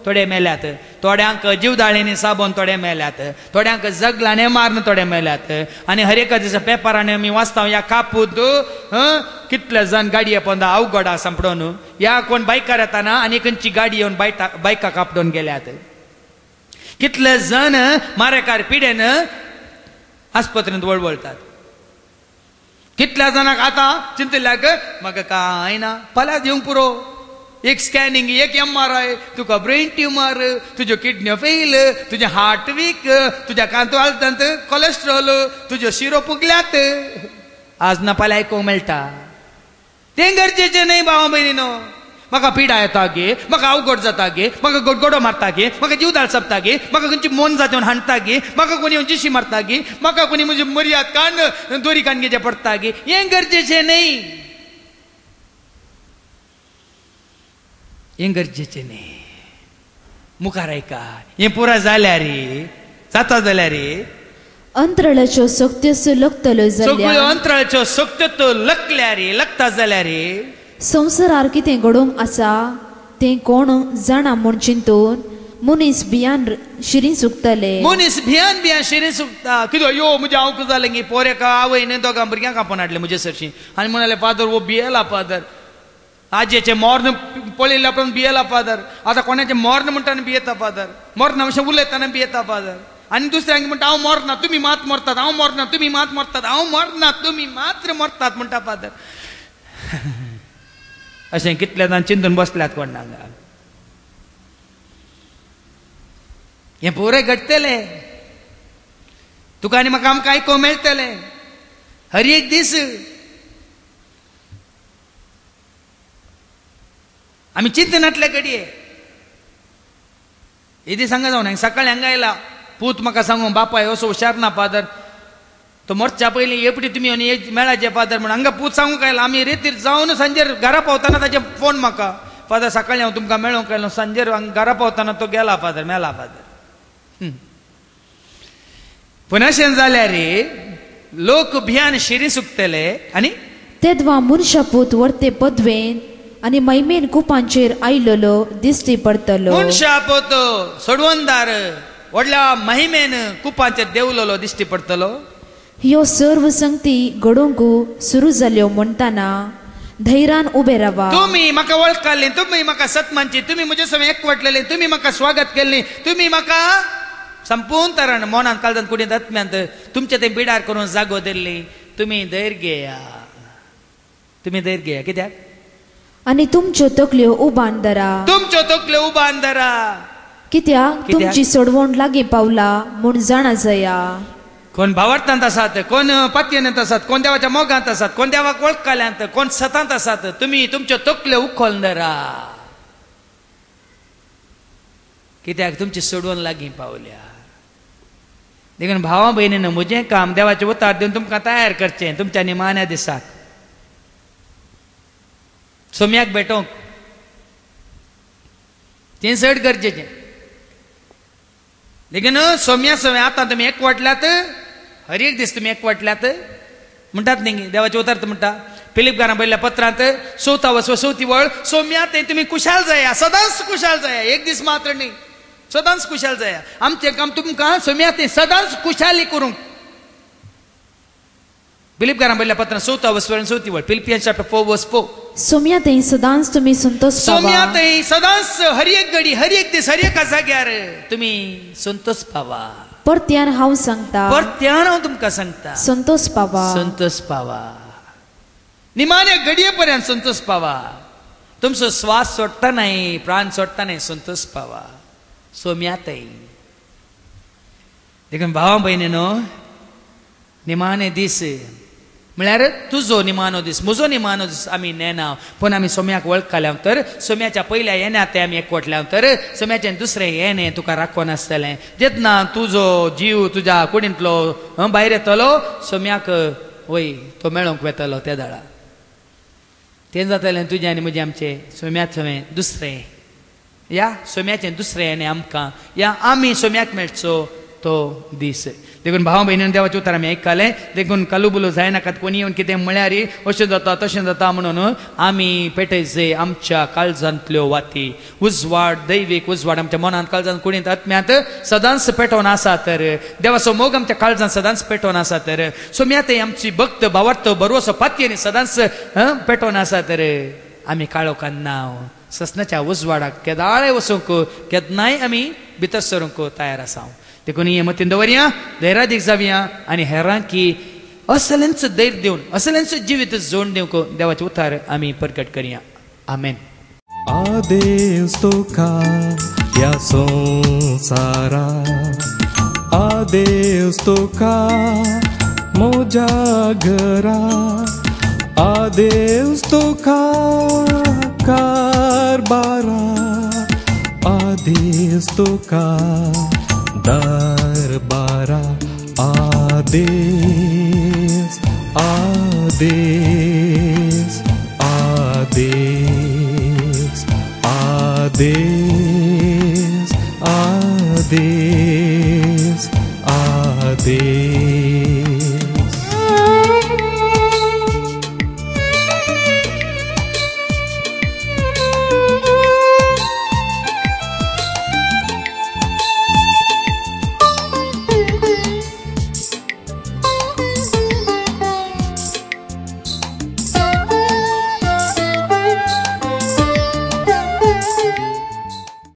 Speaker 1: थोडे मेल्यात, थोड्यांक जीवदाळींनी साबोन थोडे मेल्यात, थोड्यांक जगलाने मारून थोडे मेल्यात. आणि हर एका दिसा पेपराने मी वाचता या कापूत कितले जण गाडये पण अवघडा संपडून या कोण बायकार येताना आणि खंयची गाडी येऊन बायका कापडून गेल्यात. कितले जण मारेकार पिडेन आस्पत्रेंत वळवळतात. कितल्या जणांक आता चिंतल्याक म्हाका काय ना फाल्यां येवंक पुरो, एक स्कॅनिंग, एक MRI, तुका ब्रेन ट्युमर, तुज्यो किडन्यो फेल, तुझे हार्ट वीक, तुझ्या कांतवाळांत कोलेस्ट्रॉल, तुज्यो शिरो पुगल्यात. आज ना फाल्यां आयकूंक मेळटा. तें गरजेचें न्हय भावा भयणीनो. म्हाका पिडा येता गे, म्हाका अवघड जाता गे, म्हाका गडगडो मारता गे, म्हाका जीवदाळ सोंपता गे, म्हाका खंयची मोन जावन हाणटा गे, म्हाका कोणी येवन जिशी मारता गे, म्हाका कोणी म्हजी मर्याद काण दोरी काणगेचे पडटा गे. हें गरजेचें न्हय. हें गरजेचें न्हय. मुखार आयका. हें पुरा जाल्यार रे, जाता जाल्यार रे
Speaker 2: अंतराळाच्यो सक्त्यो सुलगतल्यो
Speaker 1: सगळ्यो
Speaker 2: जाल्यार,
Speaker 1: अंतराळाच्यो सक्त्यो लकल्या रे, लगता जाल्यार रे
Speaker 2: संवसारार कितें घडोवंक आसा तें कोण जाणा म्हूण चिंतून मनीस भियान शिरीन सुकतले.
Speaker 1: मनीस भियान भियान शिरीन सुकता. कितें यो म्हजे हांव जालें गे पोरेका आवयन दोगां भुरग्यांक आपोवन हाडलें म्हजे सरशी आनी म्हणाले फादर वो भियेला फादर. आजेचे मोर्न पळयले उपरांत भियेला फादर. आतां कोणाचें मोर्न म्हणटाना भियेता फादर. मोर्ना अशें उलयतना भियेता फादर. आनी दुसऱ्यांक म्हणटा हांव मोरना तुमी मात मरतात, हांव मोरना तुमी मात मरतात, हांव मोरना तुमी मात्र मरतात म्हणटा फादर. अशें कितले जाण चिंतून बसल्यात कोण नांगा. हें पुरे घडटलें. तुका आनी म्हाका आमकां आयको मेळटलें हर एक दीस. आमी चिंतनातले घडये. हे दीस हांगा जावन सकाळी हांगा आयला पूत म्हाका सांगून बापाय असो हुशार ना फादर, तो मरच्या पयलीं एपटी तुमी मेळाचे फादर म्हणून हांगा पूत सांगूंक आयला. आमी रेतीर जावन सांजेर घरा पावतना ताचे फोन म्हाका फादर सकाळी हांव तुमकां मेळोंक आयलो. सांजेर घरा पावतना तो गेला फादर, मेला फादर. पूण अशें जाल्यार रे लोक भियान शिरी सुकतले आनी
Speaker 2: तेदवा मनशा पूत वर्ते पदवेन आनी मैमेन कुपांचेर आयिल्लो दिश्टी पडटलो.
Speaker 1: मनशा पूत सोडवंदार व्हडल्या महिमेन कुपांचेर देवलेलो दिश्टी पडटलो.
Speaker 2: ह्यो सर्व संगती घडोवंक सुरू जाल्यो म्हणटाना धैर्यान उबे रावा.
Speaker 1: तुम्ही म्हाका वळखली, तुम्ही म्हाका सतमानची, तुम्ही म्हजे सगळें एकवटलेले, तुम्ही म्हाका स्वागत केल्ली, तुम्ही म्हाका संपूर्ण तरान मोनान काळजांत कुडींत आत्म्यांत तुमचे ते बिडार करून जागो दिल्ली. तुम्ही धैर्य घेया, तुम्ही धैर्य घेया. कित्याक
Speaker 2: आनी तुमच्यो तकल्यो उबान धरा.
Speaker 1: तुमच्यो तकल्यो उबान धरा.
Speaker 2: कित्याक तुमची सोडवण लागीं पावला म्हूण जाणा जाया.
Speaker 1: कोण भावार्थांत आसात, कोण पातयेंत आसात, कोण देवाच्या मोगांत आसात, कोण देवाक वळखल्यात, कोण सतांत आसात. तुम्ही तुमच्यो तकल्यो उखोल धरा. कित्याक तुमची सोडवण लागीं पावल्या. देखून भावा भयणीन म्हजें काम देवाचें उतार दिवन तुमकां तयार करचें तुमच्या निमाण्या दिसाक सोम्याक भेटोवंक. तें चड गरजेचें. देखून सोम्या सवय आतां तुमी एकवटल्यात, हर एक दीस तुमी एकवटल्यात म्हणटात न्ही देवाचें उतर म्हणटा फिलिपकारां बरयल्ल्या पत्रांत 4 वसव 4 वळ सोम्या तें तुमी कुशाल जाया, सदांच कुशाल जाया. एक दीस मात्र न्ही, सदांच कुशाल जाया. आमचें काम तुमकां सोम्या तें सदांच कुशाली करूंक. फिलिपकारां बरयल्ल्या पत्रांत 4 वसव 4 वळ फिलिपियन्स चॅप्टर 4 वर्स 4.
Speaker 2: सोम्या तें सदांच तुमी संतोष पावा.
Speaker 1: सोम्या तें सदांच हर एक घडी, हर एक दीस, हर एका जाग्यार तुमी संतोष पावा.
Speaker 2: परत्यान हांव सांगता,
Speaker 1: परत्यान हांव तुमकां सांगता
Speaker 2: संतोष पावा.
Speaker 1: संतोष पावा. निमाण्या घडये पर्यंत संतोष पावा. तुमचो श्वास सोडटा न्हय, प्राण सोडटा न्हय, संतोष पावा. सोम्या तें. देखून भावा भयणीनो निमाणे दीस म्हळ्यार तुजो निमाणो दीस, म्हजो निमाणो दीस आमी नेना. पूण आमी सोम्याक वळखल्या तर सोम्याच्या पयल्या येण्या ते आमी एकवटल्या तर सोम्याचें दुसरें येणें तुका राखोन आसतलें. जेन्ना तुजो जीव तुज्या कुडींतलो भायर येतलो सोम्याक वय तो मेळोंक वेतलो त्या दाळा. तें जातलें तुजें आनी म्हजें आमचें सोम्याचें दुसरें. या सोम्याचें दुसरें येणें आमकां, या आमी सोम्याक मेळचो तो दीस देखून भाव भयणीन देवाचें उतर आमी आयकलें देखून कालुबुलो जायनाकात कोणी येवन कितें म्हळ्यार अशें जाता तशें जाता म्हणून आमी पेटयचे आमच्या काळजांतल्यो वाती उजवाड दैवीक उजवाड आमच्या मनांत काळजांत कुडींत आत्म्यांत सदांच पेटोवन आसा तर देवाचो मोग आमच्या काळजांत सदांच पेटोवन आसा तर सोम्यात आमची भक्त भावार्थ बरोवसो पातयेनी सदांच पेटोवन आसा तर आमी काळोखान नांव ससनाच्या उजवाडाक केदाळे वचूंक केदनाय आमी भितर सरूंक तयार आसा देखून हे मतीन दवरया धैर्यादीक जावया आनी हेरांकी असलेंच धैर्य दिवन असलेंच जिवीत जोडून दिवंक देवाचें उतार आमी प्रकट करया आमेन.
Speaker 3: A Deus tocar ह्या संसारा A Deus tocar म्हज्या घरा A Deus tocar Karbara A Deus tocar Darbara A Deus A Deus A Deus A Deus A Deus A Deus